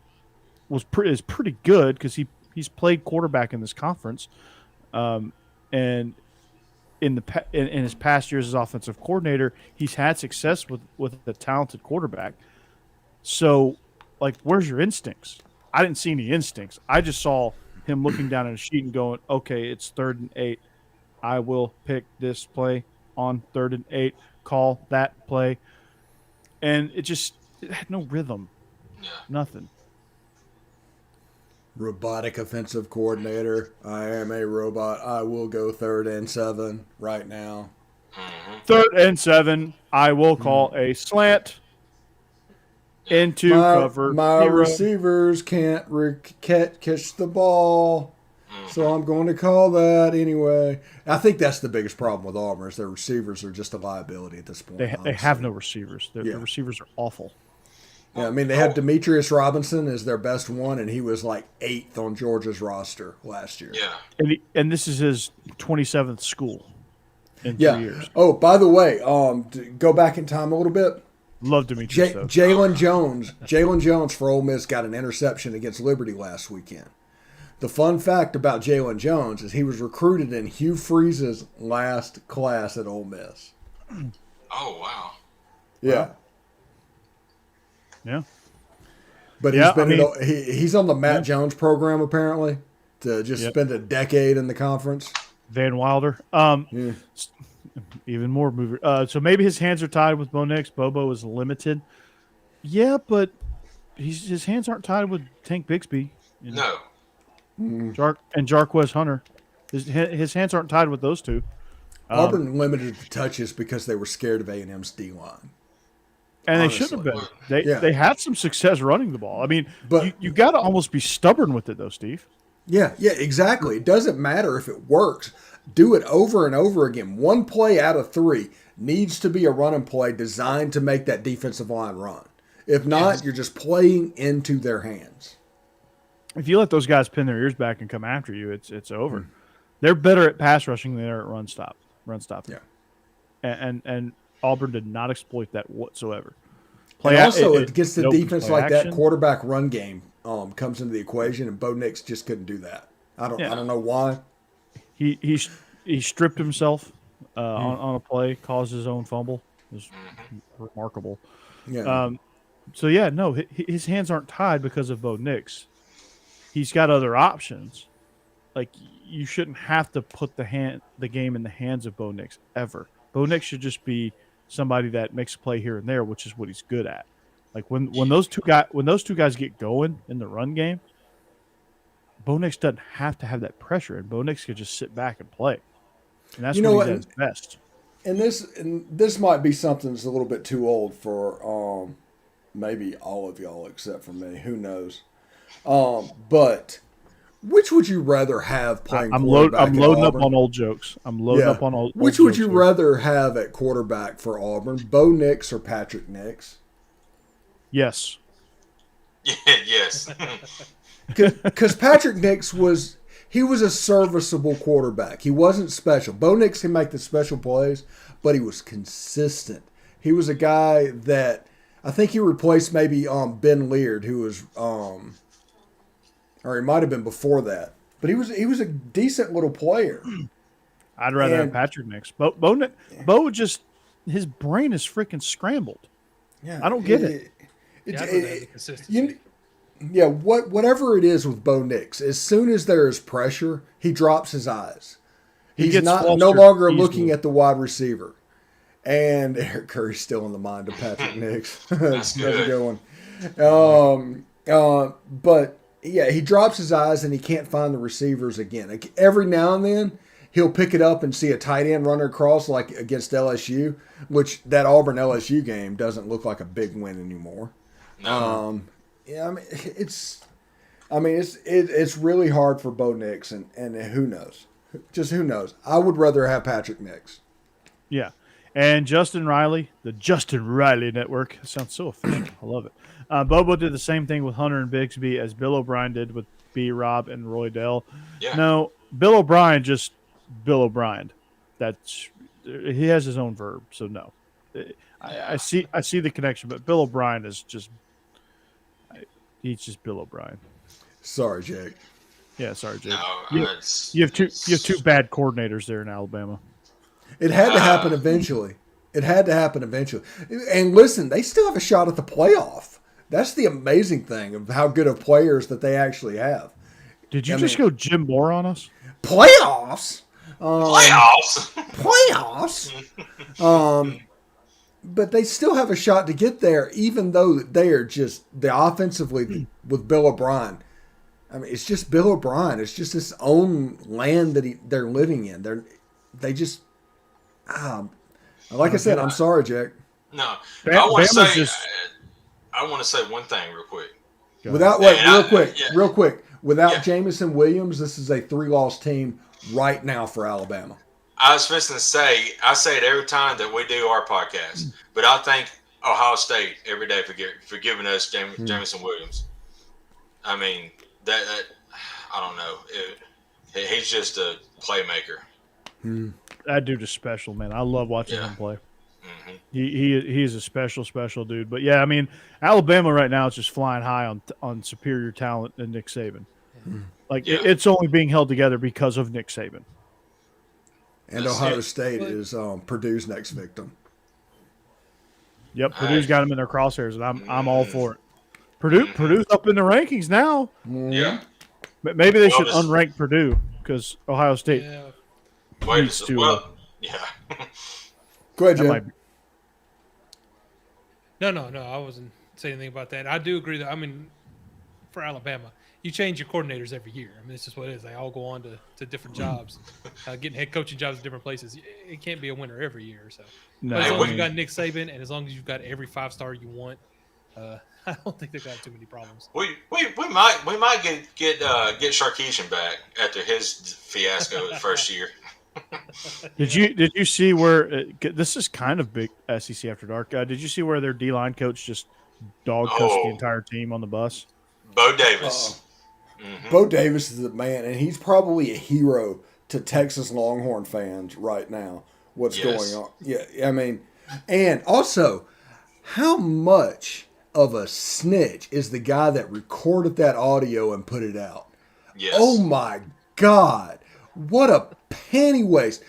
is pretty good because he's played quarterback in this conference, and in his past years as offensive coordinator, he's had success with a talented quarterback. So, where's your instincts? I didn't see any instincts. I just saw him looking down at a sheet and going, "Okay, it's 3rd and 8. I will pick this play on 3rd and 8. Call that play." And it had no rhythm. Yeah. Nothing. Robotic offensive coordinator. I am a robot. I will go 3rd and 7 right now. 3rd and 7. I will call a slant into cover. My 0. receivers can't catch the ball, so I'm going to call that anyway. I think that's the biggest problem with Auburn is their receivers are just a liability at this point. They have no receivers. Their receivers are awful. Yeah, I mean, they had Demetrius Robinson as their best one, and he was like 8th on Georgia's roster last year. Yeah. And this is his 27th school in 3 years. Oh, by the way, go back in time a little bit. Love Demetrius. Jalen Jones for Ole Miss got an interception against Liberty last weekend. The fun fact about Jalen Jones is he was recruited in Hugh Freeze's last class at Ole Miss. Oh, wow. Yeah. Yeah. But he's on the Matt Jones program apparently to just spend a decade in the conference. Van Wilder. Even more mover. So maybe his hands are tied with Bo Nix. Bobo is limited. Yeah, but his hands aren't tied with Tank Bixby. No. And Jarquez Hunter. His hands aren't tied with those two. Auburn limited the touches because they were scared of A&M's D-line. And they shouldn't have been. They had some success running the ball. I mean, but you got to almost be stubborn with it, though, Steve. Yeah, exactly. It doesn't matter if it works. Do it over and over again. 1 play out of 3 needs to be a running play designed to make that defensive line run. If not, you're just playing into their hands. If you let those guys pin their ears back and come after you, it's over. They're better at pass rushing than they are at run stopping. Yeah. And Auburn did not exploit that whatsoever. It gets the defense like that. Quarterback run game comes into the equation, and Bo Nix just couldn't do that. I don't know why. He stripped himself on a play, caused his own fumble. It was remarkable. Yeah. His hands aren't tied because of Bo Nix. He's got other options. Like, you shouldn't have to put the game in the hands of Bo Nix ever. Bo Nix should just be somebody that makes a play here and there, which is what he's good at. Like when those two guys get going in the run game, Bo Nix doesn't have to have that pressure, and Bo Nix could just sit back and play. And that's what he does best. And this might be something that's a little bit too old for maybe all of y'all except for me. Who knows? But which would you rather have playing quarterback? I'm loading up on old jokes. Which would you rather have at quarterback for Auburn, Bo Nix or Patrick Nix? Yes. Yes. Because Patrick Nix was a serviceable quarterback. He wasn't special. Bo Nix can make the special plays, but he was consistent. He was a guy that I think he replaced maybe Ben Leard, who was or he might have been before that. But he was a decent little player. I'd rather have Patrick Nix. Bo just his brain is freaking scrambled. Yeah, I don't get it. Whatever it is with Bo Nix, as soon as there is pressure, he drops his eyes. He's no longer looking at the wide receiver. And Eric Curry's still in the mind of Patrick Nix. That's a good one. But yeah, he drops his eyes and he can't find the receivers again. Like, every now and then, he'll pick it up and see a tight end running across like against LSU, which that Auburn LSU game doesn't look like a big win anymore. No. It's really hard for Bo Nix, and who knows? Just who knows? I would rather have Patrick Nix. Yeah. And Justin Riley, the Justin Riley Network. It sounds so official. I love it. Bobo did the same thing with Hunter and Bixby as Bill O'Brien did with B. Rob and Roy Dell. Yeah. No, Bill O'Brien just Bill O'Brien. He has his own verb, so no. I see the connection, but Bill O'Brien is just he's just Bill O'Brien. Sorry, Jake. Yeah, sorry, Jake. No, you have two bad coordinators there in Alabama. It had to happen eventually. And listen, they still have a shot at the playoff. That's the amazing thing of how good of players that they actually have. Did you just go Jim Moore on us? Playoffs? Playoffs. Playoffs? But they still have a shot to get there, even though they are just the offensively with Bill O'Brien. I mean, it's just Bill O'Brien. It's just his own land that they're living in. They just, like I said, I'm sorry, Jack. No, Bama's I want to say one thing real quick. Real quick. Without Jamison Williams, this is a 3-loss team right now for Alabama. I was fixing to say, I say it every time that we do our podcast, but I thank Ohio State every day for giving us Jamison Williams. I mean, that I don't know. He's just a playmaker. That dude is special, man. I love watching him play. Mm-hmm. He is a special dude. But yeah, I mean, Alabama right now is just flying high on superior talent and Nick Saban. Like it's only being held together because of Nick Saban. And Ohio State is Purdue's next victim. Yep, Purdue's got him in their crosshairs, and I'm all for it. Purdue's up in the rankings now. Yeah, but maybe they should unrank Purdue because Ohio State needs to. Yeah. Go ahead, Jim. No. I wasn't saying anything about that. I do agree that, I mean, for Alabama, you change your coordinators every year. I mean, it's just what it is. They all go on to different jobs, getting head coaching jobs in different places. It can't be a winner every year. So, no. But as long as you've got Nick Saban and as long as you've got every 5-star you want, I don't think they've got too many problems. We might get Sarkisian back after his fiasco the first year. Did you see where this is kind of big SEC After Dark? Did you see where their D-line coach just dog cussed the entire team on the bus? Bo Davis. Bo Davis is the man, and he's probably a hero to Texas Longhorn fans right now. What's going on? Yeah, I mean, and also, how much of a snitch is the guy that recorded that audio and put it out? Yes. Oh my God. What a penny waste.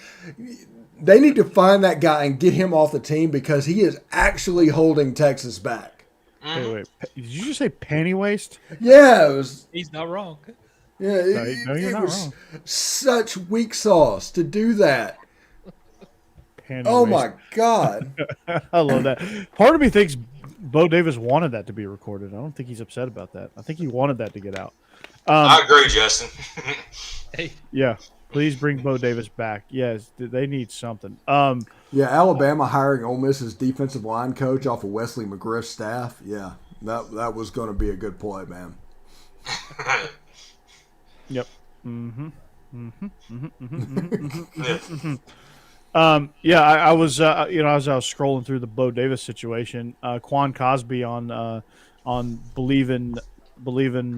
They need to find that guy and get him off the team because he is actually holding Texas back. Wait. Did you just say penny waste? Yeah, it was. He's not wrong. Yeah, it was wrong. Such weak sauce to do that. Penny oh waste. My God. I love that. Part of me thinks Bo Davis wanted that to be recorded. I don't think he's upset about that. I think he wanted that to get out. I agree, Justin. Hey. Yeah. Please bring Bo Davis back. Yes, they need something. Yeah, Alabama hiring Ole Miss's defensive line coach off of Wesley McGriff's staff. Yeah, that was going to be a good play, man. Yep. Yeah, I was as I was scrolling through the Bo Davis situation, Quan Cosby on Believing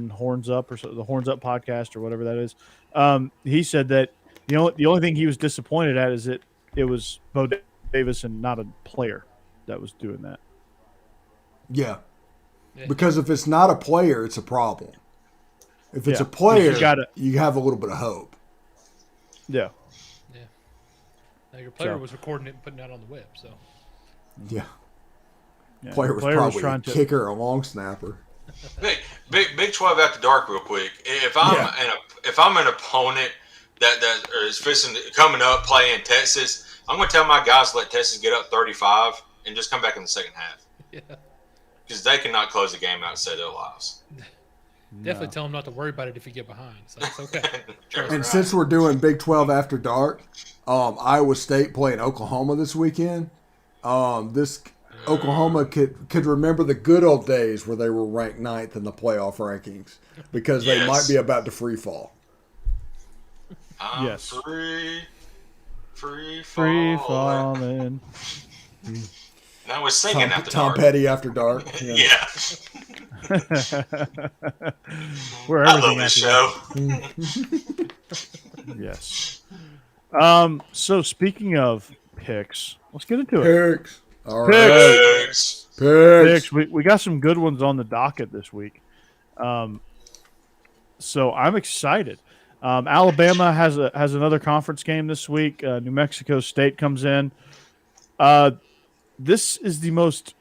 Horns Up or the Horns Up podcast or whatever that is. He said that the only thing he was disappointed at is that it was Bo Davis and not a player that was doing that. Yeah. Because if it's not a player, it's a problem. If it's a player, you have a little bit of hope. Yeah. Now your player was recording it and putting it out on the web, so. Yeah. Player was probably a kicker or a long snapper. Big 12 After Dark, real quick. If I'm an opponent that is coming up playing Texas, I'm going to tell my guys to let Texas get up 35 and just come back in the second half. Yeah. Because they cannot close the game out and save their lives. Definitely tell them not to worry about it if you get behind. So it's okay. And since we're doing Big 12 After Dark, Iowa State playing Oklahoma this weekend. Oklahoma could remember the good old days where they were ranked 9th in the playoff rankings because they might be about to free fall. Yes. Free falling. Now we're singing After Tom Dark. Petty After Dark. Yeah. Where I love this show. Yes. So speaking of picks, let's get into it. Picks. All right. Picks. We got some good ones on the docket this week. So I'm excited. Alabama has another conference game this week. New Mexico State comes in. This is the most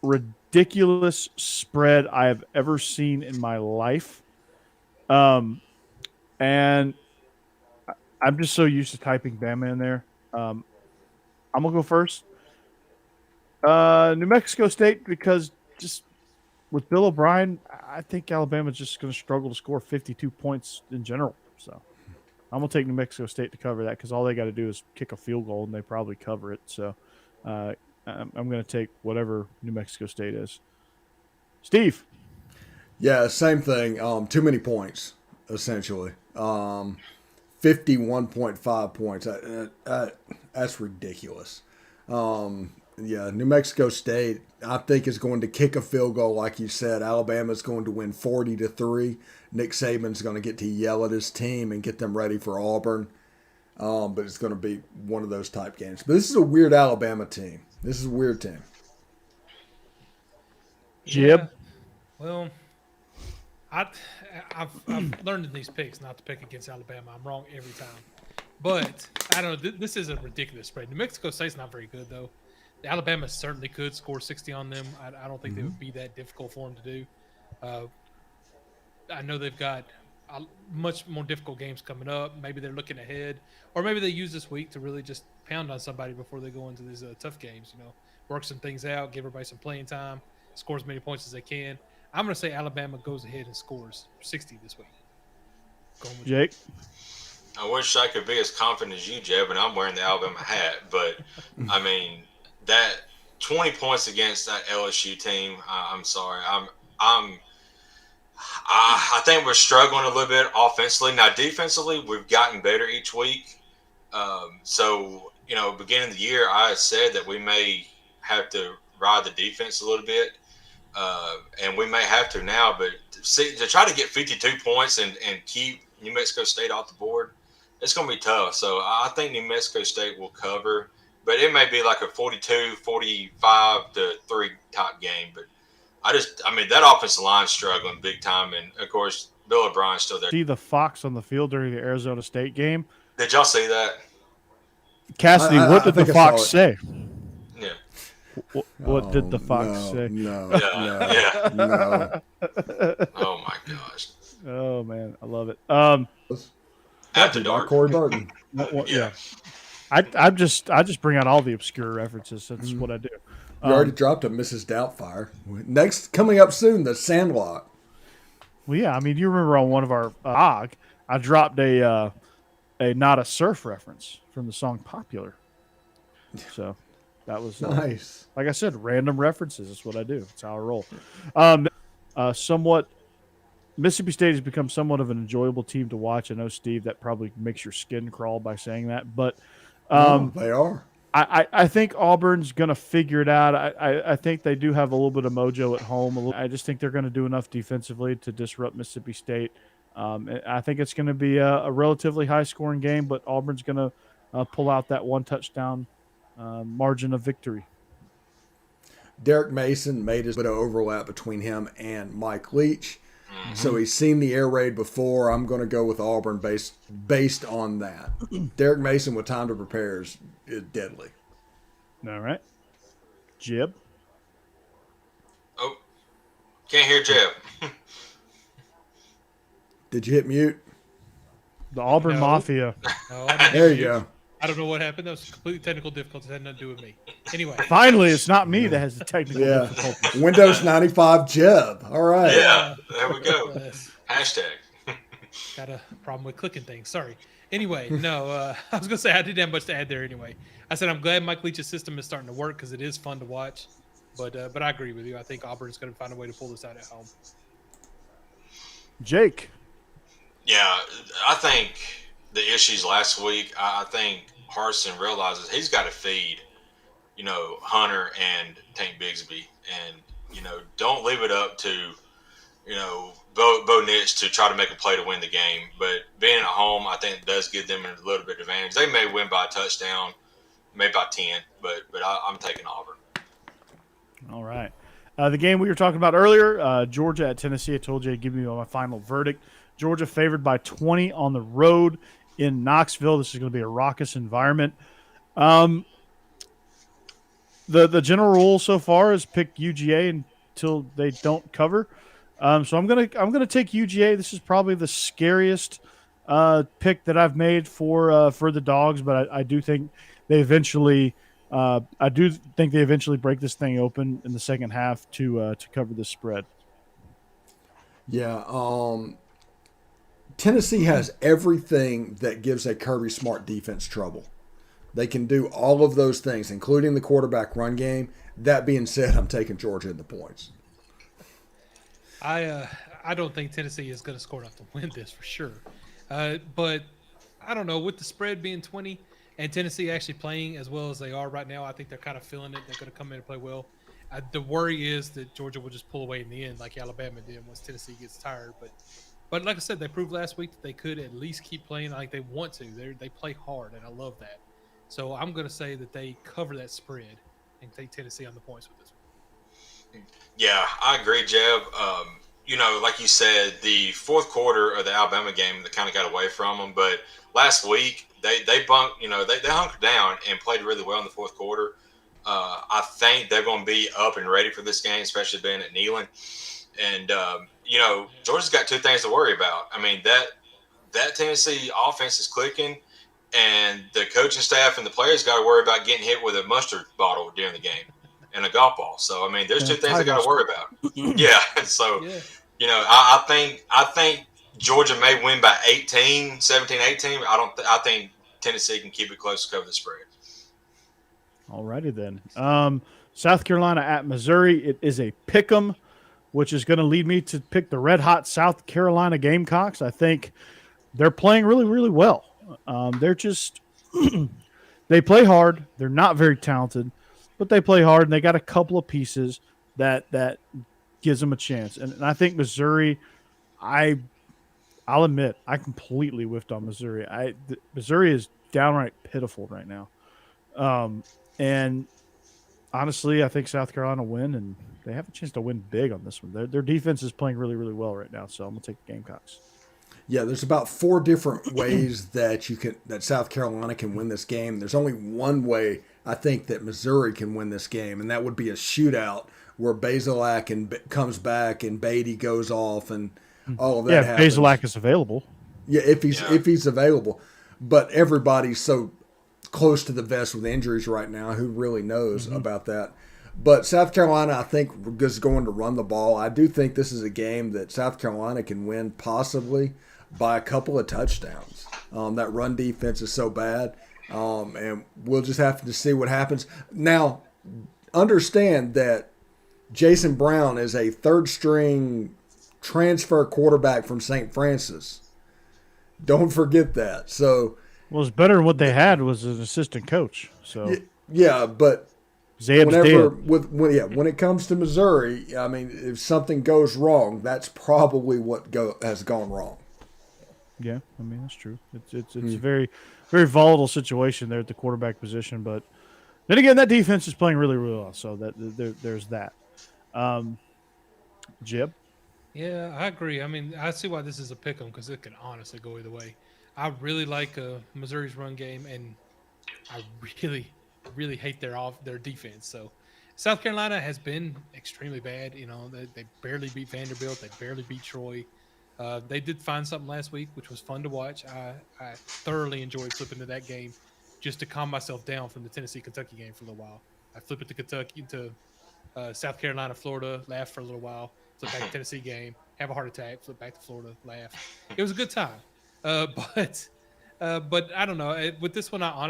ridiculous ridiculous spread I have ever seen in my life. And I'm just so used to typing Bama in there. I'm gonna go first. New Mexico State, because just with Bill O'Brien, I think Alabama's just going to struggle to score 52 points in general. So I'm going to take New Mexico State to cover that because all they got to do is kick a field goal and they probably cover it. So I'm going to take whatever New Mexico State is. Steve. Yeah, same thing. Too many points, essentially. 51.5 points. That's ridiculous. Yeah, New Mexico State, I think, is going to kick a field goal, like you said. Alabama's going to win 40-3. Nick Saban's going to get to yell at his team and get them ready for Auburn. But it's going to be one of those type games. But this is a weird Alabama team. This is a weird team. Jib? Yeah, well, I've learned in these picks not to pick against Alabama. I'm wrong every time. But, I don't know, this is a ridiculous spread. New Mexico State's not very good, though. Alabama certainly could score 60 on them. I don't think they would be that difficult for them to do. I know they've got much more difficult games coming up. Maybe they're looking ahead, or maybe they use this week to really just pound on somebody before they go into these tough games. Work some things out, give everybody some playing time, score as many points as they can. I'm going to say Alabama goes ahead and scores 60 this week. Jake? I wish I could be as confident as you, Jeb, and I'm wearing the Alabama hat. But, I mean, that 20 points against that LSU team, I'm sorry. I think we're struggling a little bit offensively. Now, defensively, we've gotten better each week. So, beginning of the year, I had said that we may have to ride the defense a little bit. And we may have to now. But to try to get 52 points and keep New Mexico State off the board, it's going to be tough. So I think New Mexico State will cover. But it may be like a 42, 45-3 type game. But that offensive line's struggling big time. And, of course, Bill O'Brien's still there. See the Fox on the field during the Arizona State game? Did y'all see that? Cassidy, what did the Fox say? Yeah. What did the Fox say? No. Oh, my gosh. Oh, man. I love it. After dark. Corey Burton. Yeah. I just bring out all the obscure references. That's what I do. You already dropped a Mrs. Doubtfire. Next, coming up soon, the Sandlot. Well, yeah. I mean, you remember on one of our I dropped a Not a Surf reference from the song Popular. So that was nice. Like I said, random references. That's what I do. That's how I roll. Mississippi State has become somewhat of an enjoyable team to watch. I know, Steve, that probably makes your skin crawl by saying that, but they are. I think Auburn's going to figure it out. I think they do have a little bit of mojo at home. I just think they're going to do enough defensively to disrupt Mississippi State. I think it's going to be a relatively high-scoring game, but Auburn's going to pull out that one touchdown margin of victory. Derek Mason made his bit of overlap between him and Mike Leach. Mm-hmm. So he's seen the air raid before. I'm going to go with Auburn based on that. Derek Mason with time to prepare is deadly. All right. Jib? Oh, can't hear Jib. Did you hit mute? The Auburn Mafia. No, there you go. I don't know what happened. That was completely technical difficulties. It had nothing to do with me. Anyway. Finally, it's not me that has the technical difficulties. Windows 95 Jeb. All right. Yeah, there we go. Hashtag. Got a problem with clicking things. Sorry. Anyway, no, I was going to say I didn't have much to add there anyway. I said I'm glad Mike Leach's system is starting to work because it is fun to watch. But I agree with you. I think Auburn's going to find a way to pull this out at home. Jake. Yeah, I think the issues last week, I think Harsin realizes he's got to feed, Hunter and Tank Bigsby. And, don't leave it up to, Bo Nix to try to make a play to win the game. But being at home, I think does give them a little bit of advantage. They may win by a touchdown, maybe by 10, but I'm taking Auburn. All right. The game we were talking about earlier, Georgia at Tennessee. I told you I'd give you my final verdict. Georgia favored by 20 on the road in Knoxville. This is going to be a raucous environment. The general rule so far is pick UGA and till they don't cover. So I'm gonna take UGA. This is probably the scariest pick that I've made for the dogs, but I do think they eventually. I do think they eventually break this thing open in the second half to cover the spread. Yeah. Tennessee has everything that gives a Kirby Smart defense trouble. They can do all of those things, including the quarterback run game. That being said, I'm taking Georgia in the points. I don't think Tennessee is going to score enough to win this for sure. But I don't know, with the spread being 20 and Tennessee actually playing as well as they are right now, I think they're kind of feeling it. They're going to come in and play well. The worry is that Georgia will just pull away in the end like Alabama did once Tennessee gets tired. But like I said, they proved last week that they could at least keep playing like they want to. They play hard, and I love that. So I'm going to say that they cover that spread and take Tennessee on the points with this one. Yeah, I agree, Jeb. Like you said, the fourth quarter of the Alabama game, they kind of got away from them. But last week, they bunked, they hunkered down and played really well in the fourth quarter. I think they're going to be up and ready for this game, especially being at Neyland. And, Georgia's got two things to worry about. I mean, that Tennessee offense is clicking, and the coaching staff and the players got to worry about getting hit with a mustard bottle during the game and a golf ball. So, I mean, there's two things they got to worry about. Yeah. So, I think Georgia may win by 18, 17, 18. I think Tennessee can keep it close to cover the spread. All righty then. South Carolina at Missouri. It is a pick 'em, which is going to lead me to pick the red hot South Carolina Gamecocks. I think they're playing really, really well. They're just they play hard. They're not very talented, but they play hard, and they got a couple of pieces that gives them a chance. And I think Missouri, I'll admit, I completely whiffed on Missouri. Missouri is downright pitiful right now. And honestly, I think South Carolina will win, and they have a chance to win big on this one. Their defense is playing really, really well right now, so I'm going to take the Gamecocks. Yeah, there's about 4 different ways that South Carolina can win this game. There's only one way I think that Missouri can win this game, and that would be a shootout where Bazelak comes back and Beatty goes off and all of that happens. Yeah, Bazelak is available. Yeah, if he's available. But everybody's so close to the vest with injuries right now. Who really knows about that? But South Carolina, I think, is going to run the ball. I do think this is a game that South Carolina can win possibly by a couple of touchdowns. That run defense is so bad, and we'll just have to see what happens. Now, understand that Jason Brown is a third-string transfer quarterback from St. Francis. Don't forget that. So, well, it's better than what they had was an assistant coach. So yeah, but Zab's when it comes to Missouri, I mean, if something goes wrong, that's probably what has gone wrong. Yeah, I mean that's true. It's a very, very volatile situation there at the quarterback position, but then again, that defense is playing really, really well. So there's that. Jib. Yeah, I agree. I mean, I see why this is a pick 'em because it can honestly go either way. I really like Missouri's run game, and I really, really hate their defense. So South Carolina has been extremely bad. They barely beat Vanderbilt. They barely beat Troy. They did find something last week, which was fun to watch. I thoroughly enjoyed flipping to that game just to calm myself down from the Tennessee-Kentucky game for a little while. I flipped it to Kentucky, to South Carolina, Florida, laugh for a little while, flip back to Tennessee game, have a heart attack, flip back to Florida, laugh. It was a good time. But I don't know. With this one, I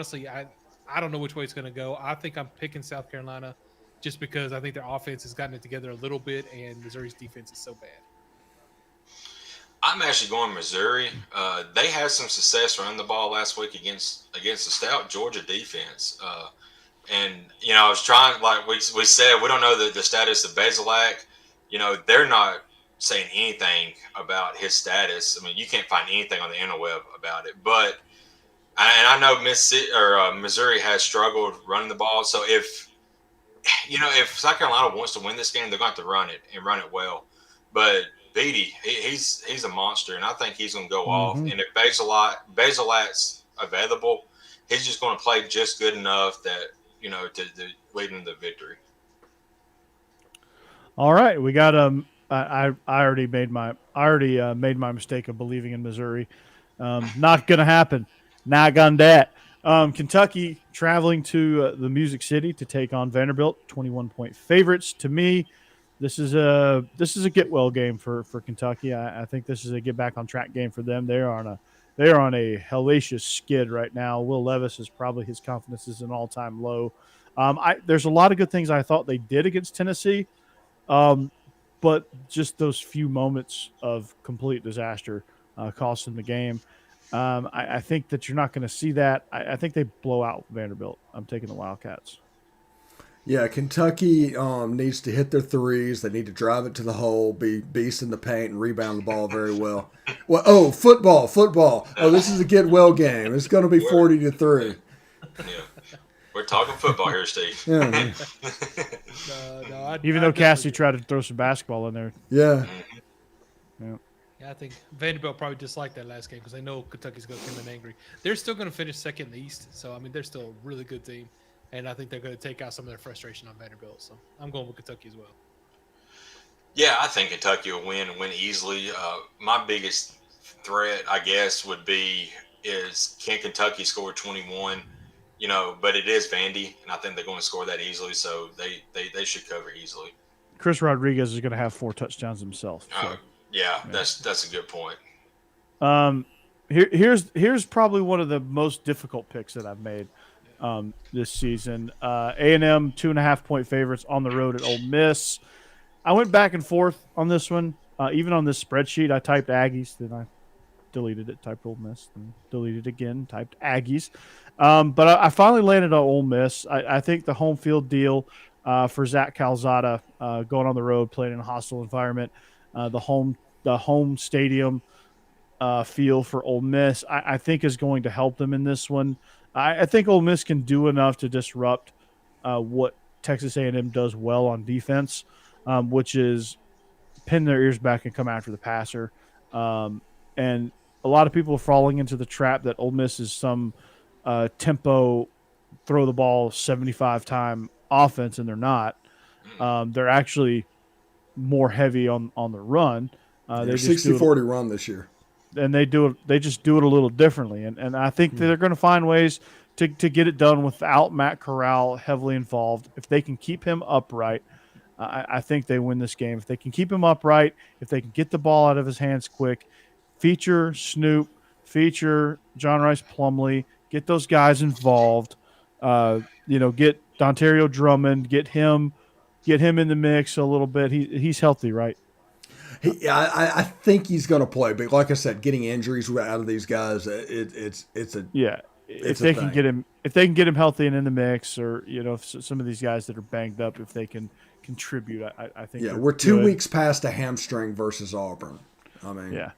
don't know which way it's going to go. I think I'm picking South Carolina just because I think their offense has gotten it together a little bit, and Missouri's defense is so bad. I'm actually going Missouri. They had some success running the ball last week against the stout Georgia defense. And I was trying, like we said, we don't know the status of Bazelak. They're not saying anything about his status. I mean, you can't find anything on the interweb about it. But I know Missouri has struggled running the ball. So if South Carolina wants to win this game, they're going to have to run it and run it well. But Beatty, he's a monster, and I think he's going to go off. And if Bazelak's available, he's just going to play just good enough that to lead him to victory. All right, we got I already made my mistake of believing in Missouri. Not gonna happen. Not gonna that. Kentucky traveling to the Music City to take on Vanderbilt, 21-point favorites. To me, this is a get well game for Kentucky. I think this is a get back on track game for them. They are on a hellacious skid right now. Will Levis is probably his confidence is an all time low. There's a lot of good things I thought they did against Tennessee. Um, but just those few moments of complete disaster cost them the game. I think that you're not going to see that. I think they blow out Vanderbilt. I'm taking the Wildcats. Yeah, Kentucky needs to hit their threes. They need to drive it to the hole, be beast in the paint, and rebound the ball very well. Well, football. Oh, this is a get well game. It's going to be 40-3. Yeah. We're talking football here, Steve. Yeah, Even though Cassie tried to throw some basketball in there. yeah. Yeah, I think Vanderbilt probably disliked that last game because they know Kentucky's going to come in angry. They're still going to finish second in the East, so I mean they're still a really good team, and I think they're going to take out some of their frustration on Vanderbilt. So I'm going with Kentucky as well. Yeah, I think Kentucky will win and win easily. My biggest threat, I guess, would be is can Kentucky score 21? But it is Vandy, and I think they're going to score that easily, so they should cover easily. Chris Rodriguez is going to have 4 touchdowns himself. So. Yeah, that's a good point. Here's probably one of the most difficult picks that I've made this season. A&M 2.5-point favorites on the road at Ole Miss. I went back and forth on this one. Even on this spreadsheet, I typed Aggies, then I deleted it, typed Ole Miss, then deleted it again, typed Aggies. But I finally landed on Ole Miss. I think the home field deal for Zach Calzada going on the road, playing in a hostile environment, the home stadium feel for Ole Miss, I think is going to help them in this one. I think Ole Miss can do enough to disrupt what Texas A&M does well on defense, which is pin their ears back and come after the passer. And a lot of people are falling into the trap that Ole Miss is some tempo, throw the ball 75-time offense, and they're not. They're actually more heavy on the run. They're 60-40 run this year. And they just do it a little differently. And I think that they're going to find ways to get it done without Matt Corral heavily involved. If they can keep him upright, I think they win this game. If they can keep him upright, if they can get the ball out of his hands quick, feature Snoop, feature John Rice Plumlee, get those guys involved, get Dontario Drummond, get him in the mix a little bit. He's healthy, right? I think he's going to play, but like I said, getting injuries out of these guys, it's a yeah. If they can get him healthy and in the mix, or if some of these guys that are banged up, if they can contribute, I think. Yeah, we're 2 weeks past a hamstring versus Auburn. I mean, yeah.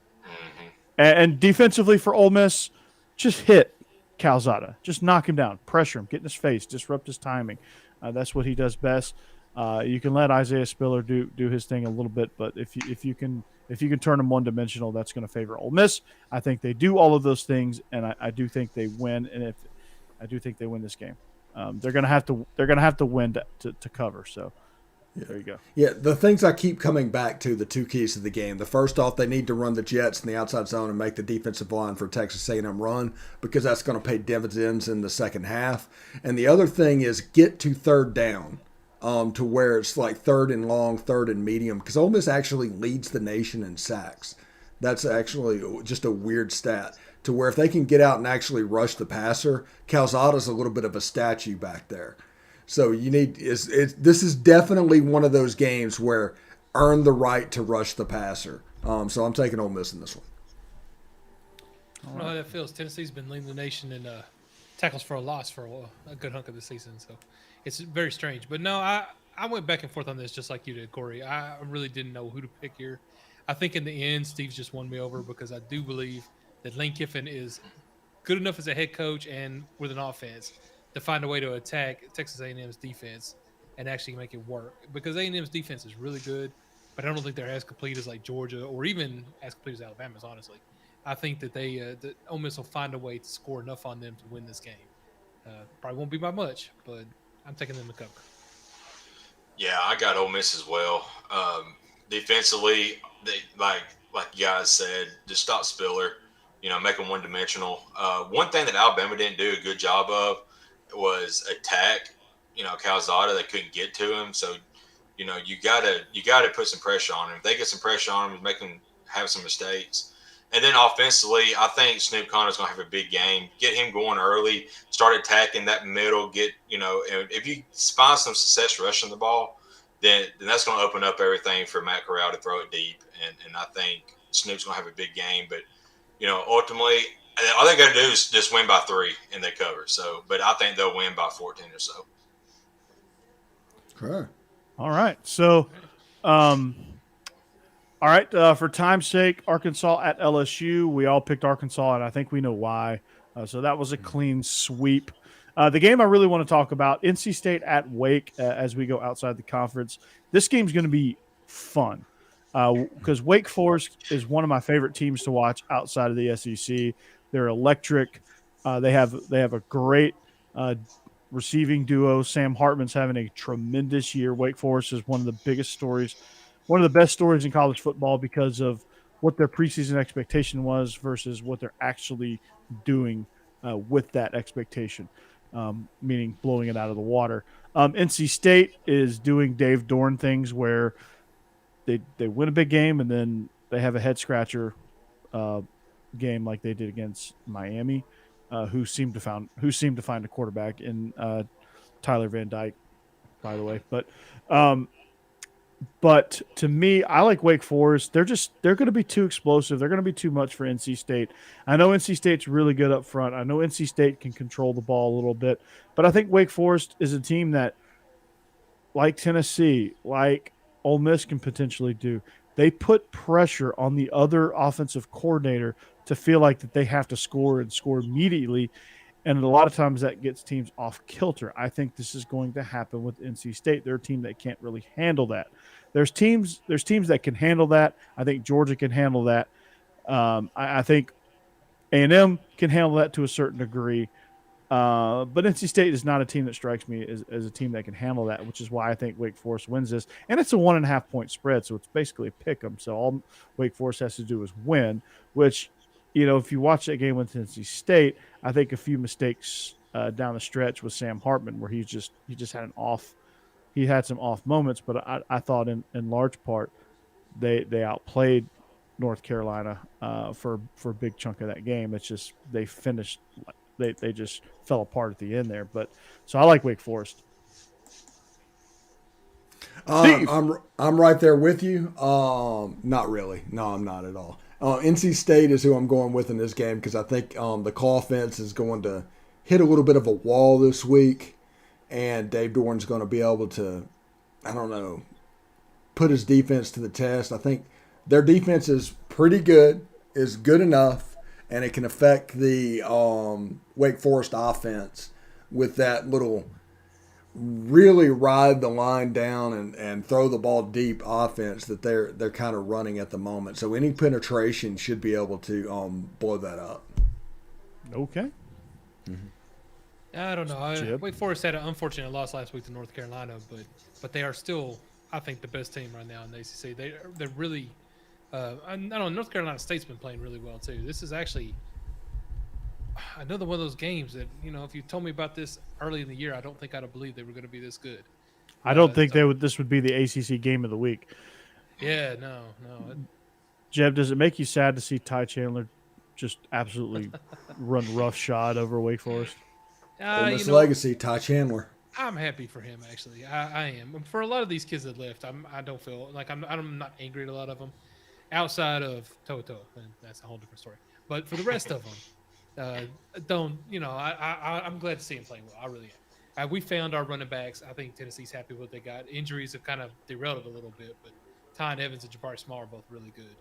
And defensively for Ole Miss, just hit Calzada, just knock him down, pressure him, get in his face, disrupt his timing. That's what he does best. You can let Isaiah Spiller do his thing a little bit, but if you can turn him one-dimensional, that's going to favor Ole Miss. I think they do all of those things, and I do think they win. And I do think they win this game, they're going to have to win to cover. So there you go. Yeah, the things I keep coming back to, the 2 keys to the game. The first off, they need to run the Jets in the outside zone and make the defensive line for Texas A&M run, because that's going to pay dividends in the second half. And the other thing is get to third down. To where it's like third and long, third and medium, because Ole Miss actually leads the nation in sacks. That's actually just a weird stat, to where if they can get out and actually rush the passer, Calzada's a little bit of a statue back there. So this is definitely one of those games where earn the right to rush the passer. So I'm taking Ole Miss in this one. I don't know how that feels. Tennessee's been leading the nation in tackles for a loss for a good hunk of the season, so it's very strange. But no, I went back and forth on this just like you did, Corey. I really didn't know who to pick here. I think in the end, Steve's just won me over, because I do believe that Lane Kiffin is good enough as a head coach and with an offense to find a way to attack Texas A&M's defense and actually make it work. Because A&M's defense is really good, but I don't think they're as complete as like Georgia, or even as complete as Alabama's, honestly. I think that that Ole Miss will find a way to score enough on them to win this game. Probably won't be by much, but I'm taking them to cover. Yeah, I got Ole Miss as well. Defensively, they like you guys said, just stop Spiller. Make them one dimensional. One thing that Alabama didn't do a good job of was attack. Calzada, they couldn't get to him, so you gotta put some pressure on him. If they get some pressure on him, make him have some mistakes. And then offensively, I think Snoop Connor's gonna have a big game. Get him going early, start attacking that middle. And if you find some success rushing the ball, then that's gonna open up everything for Matt Corral to throw it deep. And I think Snoop's gonna have a big game. But ultimately, all they gotta do is just win by 3 and they cover. So, but I think they'll win by 14 or so. Okay. All right. So, all right. For time's sake, Arkansas at LSU. We all picked Arkansas, and I think we know why. So that was a clean sweep. The game I really want to talk about, NC State at Wake, as we go outside the conference. This game's going to be fun because Wake Forest is one of my favorite teams to watch outside of the SEC. They're electric. They have a great receiving duo. Sam Hartman's having a tremendous year. Wake Forest is one of the biggest stories, one of the best stories in college football because of what their preseason expectation was versus what they're actually doing with that expectation, meaning blowing it out of the water. NC State is doing Dave Dorn things where they win a big game and then they have a head scratcher game like they did against Miami, who seemed to find a quarterback in Tyler Van Dyke, by the way. But to me, I like Wake Forest. They're going to be too explosive. They're going to be too much for NC State. I know NC State's really good up front. I know NC State can control the ball a little bit, but I think Wake Forest is a team that, like Tennessee, like Ole Miss can potentially do. They put pressure on the other offensive coordinator to feel like that they have to score and score immediately. And a lot of times that gets teams off kilter. I think this is going to happen with NC State. They're a team that can't really handle that. There's teams that can handle that. I think Georgia can handle that. I think A&M can handle that to a certain degree. But NC State is not a team that strikes me as a team that can handle that, which is why I think Wake Forest wins this. And it's a 1.5 point spread, so it's basically a pick 'em. So all Wake Forest has to do is win, which, if you watch that game with NC State, I think a few mistakes down the stretch with Sam Hartman where he just had some off moments, but I thought in large part they outplayed North Carolina for a big chunk of that game. It's just they finished. They just fell apart at the end there. But so I like Wake Forest. I'm right there with you. Not really. No, I'm not at all. NC State is who I'm going with in this game because I think the call offense is going to hit a little bit of a wall this week, and Dave Dorn's going to be able to, I don't know, put his defense to the test. I think their defense is pretty good, is good enough, and it can affect the Wake Forest offense with that little really ride the line down and throw the ball deep offense that they're kind of running at the moment. So any penetration should be able to blow that up. Okay. I don't know. Chip? Wake Forest had an unfortunate loss last week to North Carolina, but they are still, I think, the best team right now in the ACC. They're really. I don't know. North Carolina State's been playing really well too. This is actually another one of those games that if you told me about this early in the year, I don't think I'd have believed they were going to be this good. I don't think this would be the ACC game of the week. Yeah, no. Jeb, does it make you sad to see Ty Chandler just absolutely run roughshod over Wake Forest? Ole Miss legacy, Ty Chandler. I'm happy for him, actually. I am. For a lot of these kids that left, I don't feel like I'm not angry at a lot of them, outside of Toto, and that's a whole different story. But for the rest of them, I'm glad to see him playing well. I really am. We found our running backs. I think Tennessee's happy with what they got. Injuries have kind of derailed it a little bit, but Ty Evans and Jabari Small are both really good.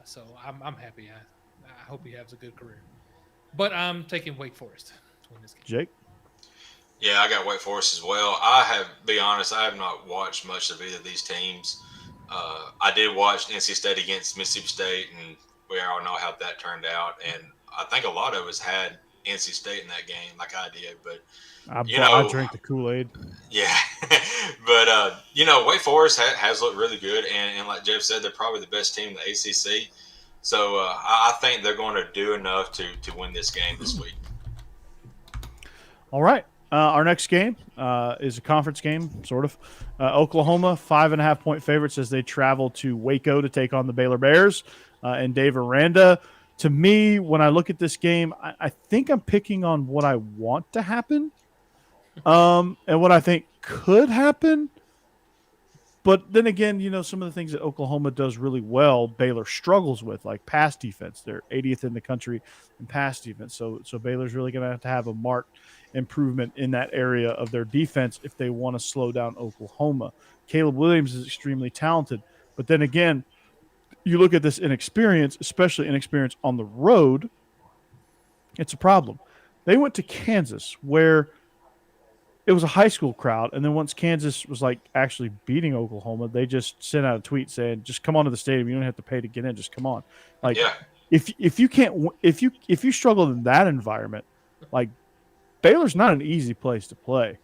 So I'm happy. I hope he has a good career. But I'm taking Wake Forest to win this game. Jake? Yeah, I got Wake Forest as well. Be honest, I have not watched much of either of these teams. I did watch NC State against Mississippi State, and we all know how that turned out. And I think a lot of us had NC State in that game like I did. But I drank the Kool-Aid. yeah, but Wake Forest has looked really good, and like Jeff said, they're probably the best team in the ACC. So I think they're going to do enough to win this game this week. All right. Our next game is a conference game, sort of. Oklahoma, 5.5-point favorites as they travel to Waco to take on the Baylor Bears and Dave Aranda. To me, when I look at this game, I think I'm picking on what I want to happen and what I think could happen. But then again, some of the things that Oklahoma does really well, Baylor struggles with, like pass defense. They're 80th in the country in pass defense. So Baylor's really going to have a marked improvement in that area of their defense if they want to slow down Oklahoma. Caleb Williams is extremely talented. But then again, you look at this inexperience, especially inexperience on the road, it's a problem. They went to Kansas where it was a high school crowd, and then once Kansas was like actually beating Oklahoma, they just sent out a tweet saying, "Just come on to the stadium. You don't have to pay to get in. Just come on." Like, if you struggle in that environment, like Baylor's not an easy place to play.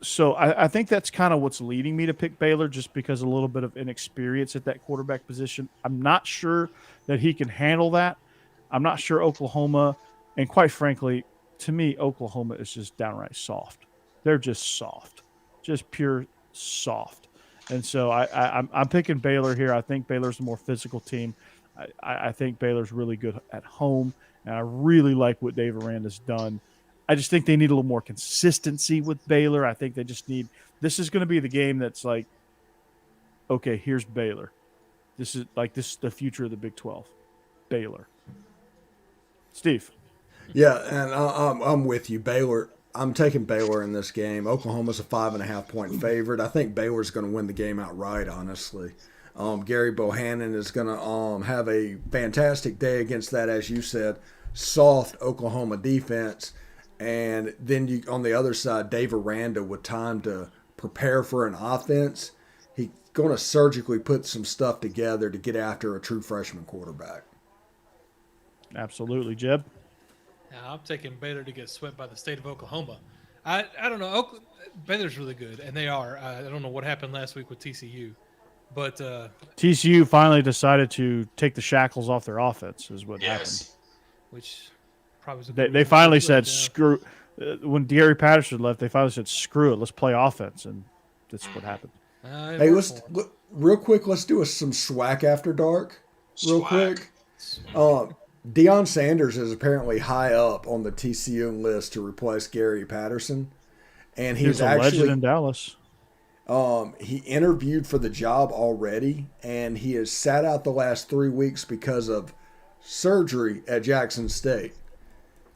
So I think that's kind of what's leading me to pick Baylor, just because a little bit of inexperience at that quarterback position. I'm not sure that he can handle that. I'm not sure Oklahoma, and quite frankly, to me, Oklahoma is just downright soft. They're just soft, just pure soft. And so I'm picking Baylor here. I think Baylor's the more physical team. I think Baylor's really good at home, and I really like what Dave Aranda's done. I just think they need a little more consistency with Baylor. I think they just need – this is going to be the game that's like, okay, here's Baylor. This is the future of the Big 12. Baylor. Steve. Yeah, and I'm with you. Baylor, I'm taking Baylor in this game. Oklahoma's a 5.5-point favorite. I think Baylor's going to win the game outright, honestly. Gary Bohannon is going to have a fantastic day against that, as you said, soft Oklahoma defense. And then you on the other side, Dave Aranda with time to prepare for an offense. He's going to surgically put some stuff together to get after a true freshman quarterback. Absolutely, Jeb. Now, I'm taking Baylor to get swept by the state of Oklahoma. I don't know. Baylor's really good, and they are. I don't know what happened last week with TCU, but TCU finally decided to take the shackles off their offense is what happened. Which probably was they finally said screw. When Gary Patterson left, they finally said screw it. Let's play offense, and that's what happened. Hey, real quick. Let's do some SWAC after dark. Real quick. Deion Sanders is apparently high up on the TCU list to replace Gary Patterson, and he's a actually legend in Dallas. He interviewed for the job already, and he has sat out the last 3 weeks because of surgery at Jackson State.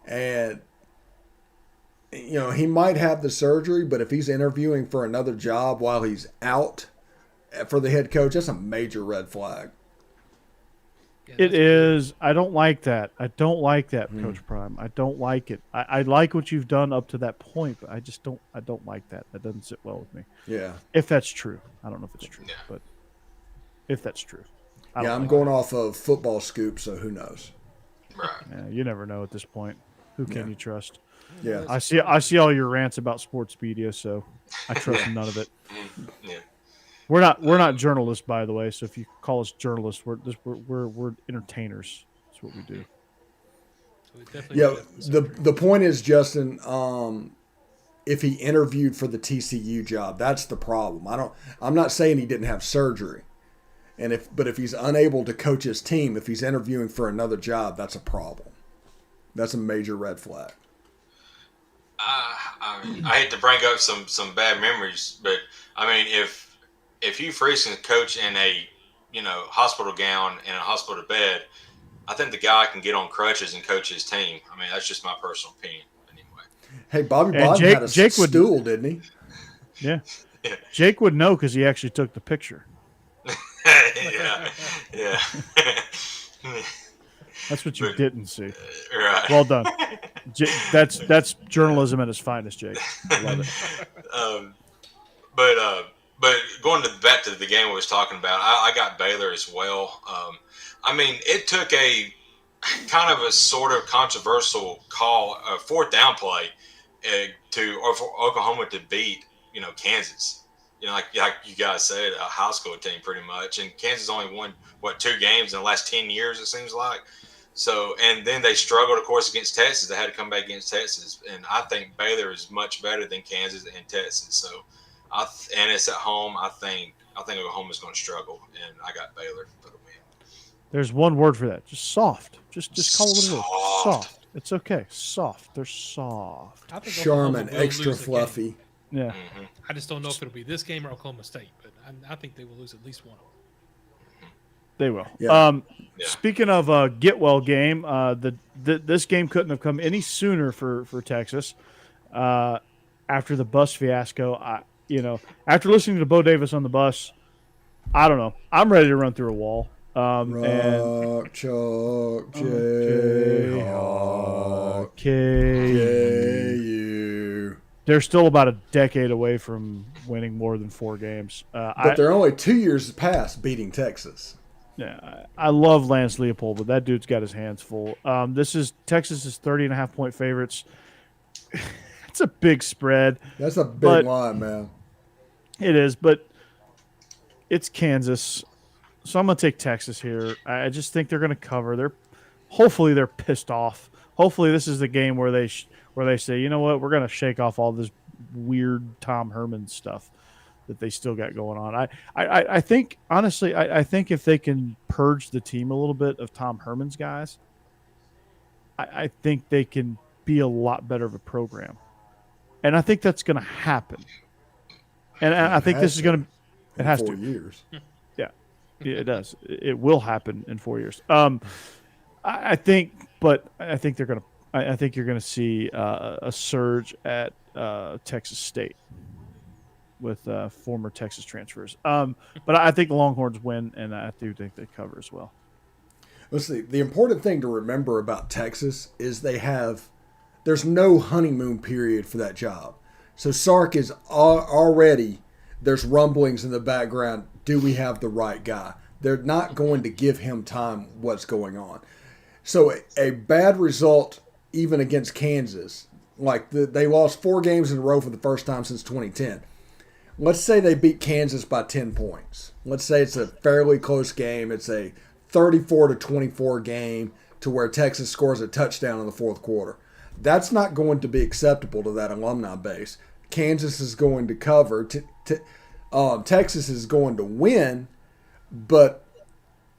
And he might have the surgery, but if he's interviewing for another job while he's out for the head coach, that's a major red flag. Yeah, it is. I don't like that. Coach Prime. I don't like it. I like what you've done up to that point, but I don't like that. That doesn't sit well with me. Yeah. If that's true. I don't know if it's true, but if that's true. I'm going off of Football Scoop, so who knows? Right. Yeah, you never know at this point. Who can you trust? Yeah. I see all your rants about sports media, so I trust none of it. Yeah. We're not journalists, by the way. So if you call us journalists, we're entertainers. That's what we do. Yeah. The point is, Justin, if he interviewed for the TCU job, that's the problem. I'm not saying he didn't have surgery, but if he's unable to coach his team, if he's interviewing for another job, that's a problem. That's a major red flag. I hate to bring up some bad memories, but I mean, if Hugh Freeze can coach in a hospital gown in a hospital bed, I think the guy can get on crutches and coach his team. I mean, that's just my personal opinion, anyway. Hey, Bobby Bowden had a stool, didn't he? Yeah. Jake would know because he actually took the picture. Yeah. That's what you didn't see. Right. Well done. That's journalism at its finest, Jake. I love it. But going back to the game we was talking about, I got Baylor as well. I mean, it took a kind of a sort of controversial call, a fourth down play for Oklahoma to beat, Kansas. Like you guys said, a high school team pretty much. And Kansas only won, 2 games in the last 10 years, it seems like. So, and then they struggled, of course, against Texas. They had to come back against Texas. And I think Baylor is much better than Kansas and Texas. So, and it's at home. I think Oklahoma's going to struggle. And I got Baylor for the win. There's one word for that. Just soft. Just call it what it is. Soft. Soft. It's okay. Soft. They're soft. I think Charmin, Oklahoma will extra lose a game. fluffy. Yeah. Mm-hmm. I just don't know if it'll be this game or Oklahoma State, but I think they will lose at least one of them. They will. Yeah. Yeah. Speaking of a get well game, this game couldn't have come any sooner for Texas. After the bus fiasco, after listening to Bo Davis on the bus, I don't know. I'm ready to run through a wall. Rock, chalk, Jayhawk, KU. They're still about a decade away from winning more than 4 games. But they're only 2 years past beating Texas. Yeah, I love Lance Leopold, but that dude's got his hands full. Texas is 30.5-point favorites. It's a big spread. That's a big line, man. It is, but it's Kansas, so I'm going to take Texas here. I just think they're going to cover. Hopefully they're pissed off. Hopefully this is the game where they say, you know what, we're going to shake off all this weird Tom Herman stuff that they still got going on. I think, honestly, I think if they can purge the team a little bit of Tom Herman's guys, I think they can be a lot better of a program. And I think that's going to happen. And I think this is going to – it has 4 to. years. Yeah, it does. It will happen in 4 years. I think they're going to – I think you're going to see a surge at Texas State with former Texas transfers. But I think the Longhorns win, and I do think they cover as well. Let's see. The important thing to remember about Texas is there's no honeymoon period for that job. So Sark is already, there's rumblings in the background. Do we have the right guy? They're not going to give him time what's going on. So a bad result, even against Kansas, like they lost 4 games in a row for the first time since 2010. Let's say they beat Kansas by 10 points. Let's say it's a fairly close game. It's a 34-24 game to where Texas scores a touchdown in the fourth quarter. That's not going to be acceptable to that alumni base. Kansas is going to cover. Texas is going to win, but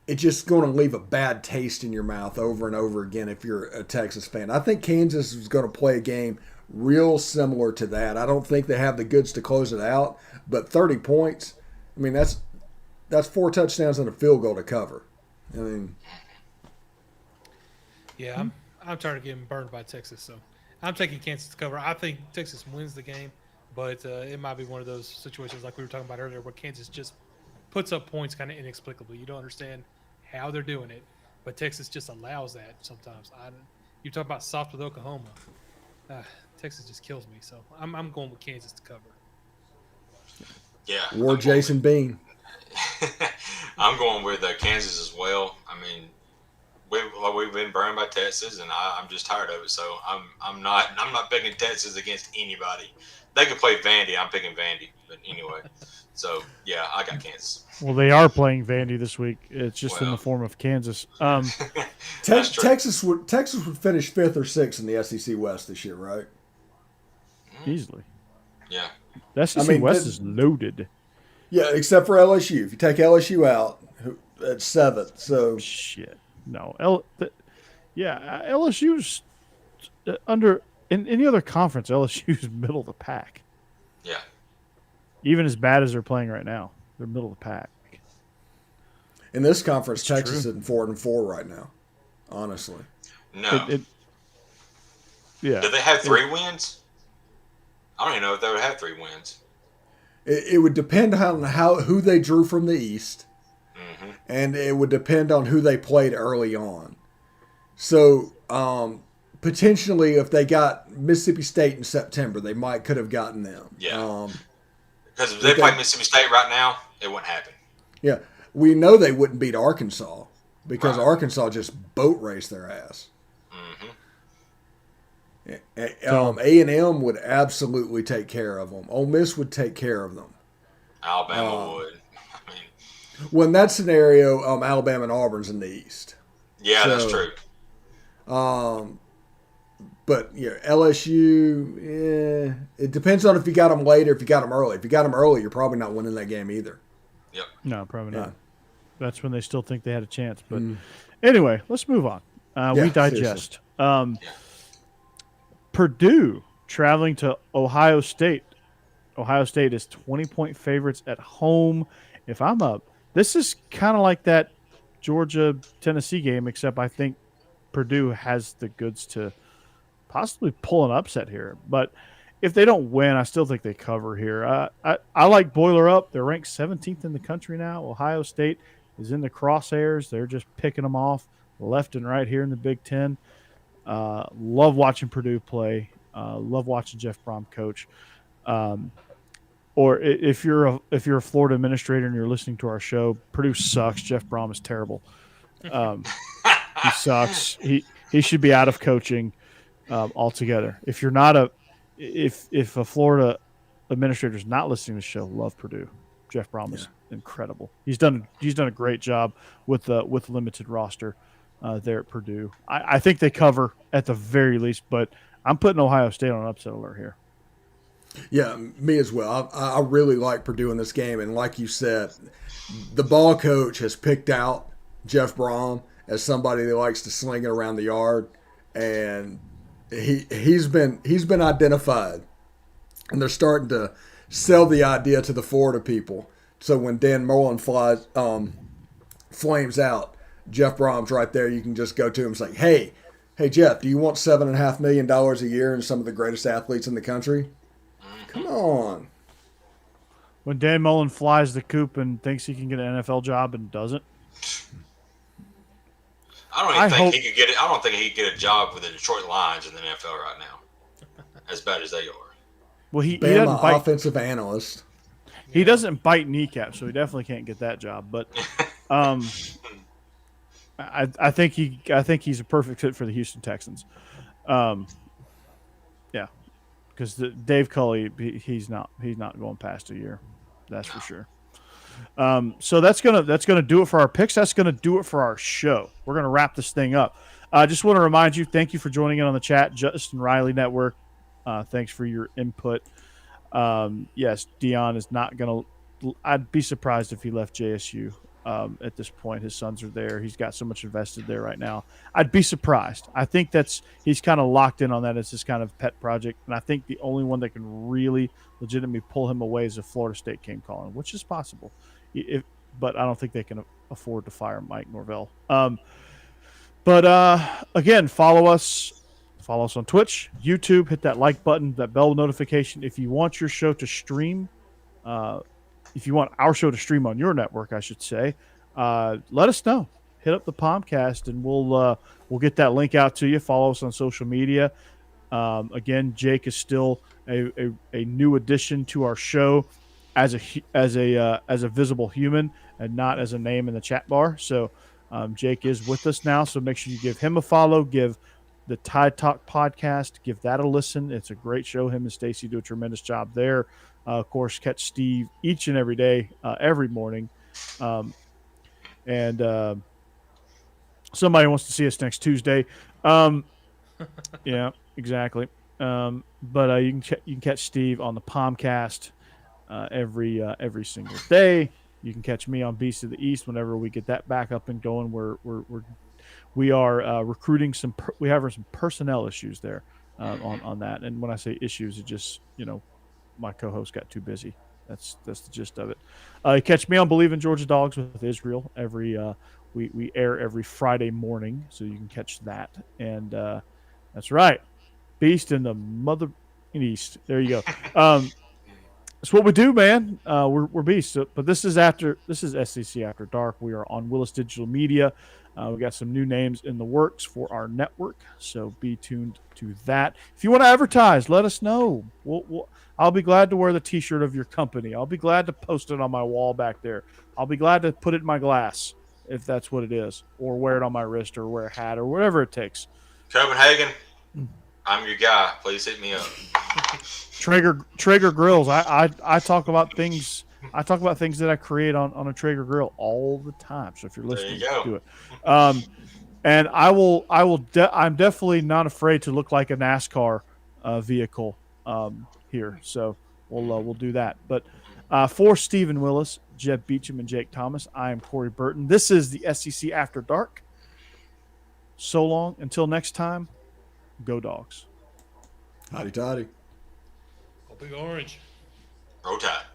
it's just going to leave a bad taste in your mouth over and over again if you're a Texas fan. I think Kansas is going to play a game real similar to that. I don't think they have the goods to close it out, but 30 points, I mean, that's 4 touchdowns and a field goal to cover. I mean, yeah, I'm tired of getting burned by Texas, so I'm taking Kansas to cover. I think Texas wins the game, but it might be one of those situations like we were talking about earlier where Kansas just puts up points kind of inexplicably. You don't understand how they're doing it, but Texas just allows that sometimes. You talk about soft with Oklahoma. Texas just kills me, so I'm going with Kansas to cover. Yeah. Or Jason Bean. I'm going with Kansas as well. I mean, we've been burned by Texas, and I'm just tired of it. So I'm not picking Texas against anybody. They could play Vandy. I'm picking Vandy, but anyway. So yeah, I got Kansas. Well, they are playing Vandy this week. It's just in the form of Kansas. Texas would finish 5th or 6th in the SEC West this year, right? Easily. Yeah. The SEC West is loaded. Yeah, except for LSU. If you take LSU out, it's 7th. So shit. No. LSU's under in any other conference. LSU's middle of the pack. Yeah. Even as bad as they're playing right now, they're middle of the pack. In this conference, It's Texas true. is in 4-4 right now. Honestly. No. Yeah. Do they have 3 wins? I don't even know if they would have 3 wins. It would depend on who they drew from the East, and it would depend on who they played early on. So potentially, if they got Mississippi State in September, they could have gotten them. Yeah. Because if they play Mississippi State right now, it wouldn't happen. Yeah, we know they wouldn't beat Arkansas. because Right. Arkansas just boat raced their ass. So- A&M would absolutely take care of them. Ole Miss would take care of them. Alabama would. I mean, Well, in that scenario, Alabama and Auburn's in the East. yeah, that's So- true. But LSU, it depends on if you got them late or if you got them early. If you got them early, you're probably not winning that game either. Yep. No, probably not. Yeah. That's when they still think they had a chance. But anyway, let's move on. We Yeah, digest. Purdue traveling to Ohio State. Ohio State is 20-point favorites at home. If I'm up, this is kind of like that Georgia-Tennessee game, except I think Purdue has the goods to possibly pull an upset here. But if they don't win, I still think they cover here. I like Boiler up. They're ranked 17th in the country now. Ohio State is in the crosshairs. They're just picking them off left and right here in the Big Ten. Love watching Purdue play. Love watching Jeff Brom coach. Or if you're a Florida administrator and you're listening to our show, Purdue sucks. Jeff Brom is terrible. He sucks. He should be out of coaching altogether. If you're not if a Florida administrator is not listening to the show, love Purdue. Jeff Brom is incredible. He's done a great job with limited roster there at Purdue. I think they cover at the very least, but I'm putting Ohio State on an upset alert here. Yeah, me as well. I really like Purdue in this game, and like you said, the ball coach has picked out Jeff Brom as somebody that likes to sling it around the yard, and he's been identified, and they're starting to sell the idea to the Florida people. So when Dan Mullen flames out, Jeff Brom's right there. You can just go to him and say, "Hey, Jeff, do you want $7.5 million a year and some of the greatest athletes in the country? Come on." When Dan Mullen flies the coop and thinks he can get an NFL job and doesn't. I don't think he could get a job with the Detroit Lions in the NFL right now. As bad as they are. Well, he Bama doesn't bite. offensive analyst. He doesn't bite kneecaps, so he definitely can't get that job. But I think he's a perfect fit for the Houston Texans. Yeah, because Dave Culley, he's not going past a year, that's for sure. So that's gonna do it for our picks. That's gonna do it for our show. We're gonna wrap this thing up. I just want to remind you, thank you for joining in on the chat, Justin Riley Network. Thanks for your input. Yes, Dion is not gonna. I'd be surprised if he left JSU. At this point, his sons are there. He's got so much invested there right now. I'd be surprised. I think he's kind of locked in on that as his kind of pet project, and I think the only one that can really legitimately pull him away is if Florida State came calling, which is possible. But I don't think they can afford to fire Mike Norvell. But again, follow us on Twitch, YouTube. Hit that like button, that bell notification. If you want your show to stream. If you want our show to stream on your network, I should say, let us know. Hit up the Palmcast, and we'll get that link out to you. Follow us on social media. Again, Jake is still a new addition to our show as a visible human and not as a name in the chat bar. So Jake is with us now. So make sure you give him a follow. Give the Tide Talk podcast. Give that a listen. It's a great show. Him and Stacy do a tremendous job there. Of course, catch Steve each and every day, every morning. And somebody wants to see us next Tuesday. Yeah, exactly. But you can catch Steve on the Palmcast every single day. You can catch me on Beast of the East whenever we get that back up and going. We are recruiting we have some personnel issues there on that. And when I say issues, it just my co-host got too busy. That's the gist of it. Catch me on Believe in Georgia Dogs with Israel. We air every Friday morning, so you can catch that. And that's right, Beast in the mother East. There you go. That's what we do, man. We're Beast. But this is SEC After Dark. We are on Willis Digital Media. We got some new names in the works for our network, so be tuned to that. If you want to advertise, let us know. I'll be glad to wear the T-shirt of your company. I'll be glad to post it on my wall back there. I'll be glad to put it in my glass. if that's what it is, or wear it on my wrist, or wear a hat, or whatever it takes. Copenhagen, I'm your guy. Please hit me up. Traeger grills. I talk about things. I talk about things that I create on a Traeger grill all the time. So if you're There listening, you go. do it. And I'm definitely not afraid to look like a NASCAR vehicle here. So we'll do that. But for Stephen Willis, Jeb Beecham, and Jake Thomas, I am Corey Burton. This is the SEC After Dark. So long. Until next time, go Dogs. Hotty toddy. Go Big Orange. Roll Tide.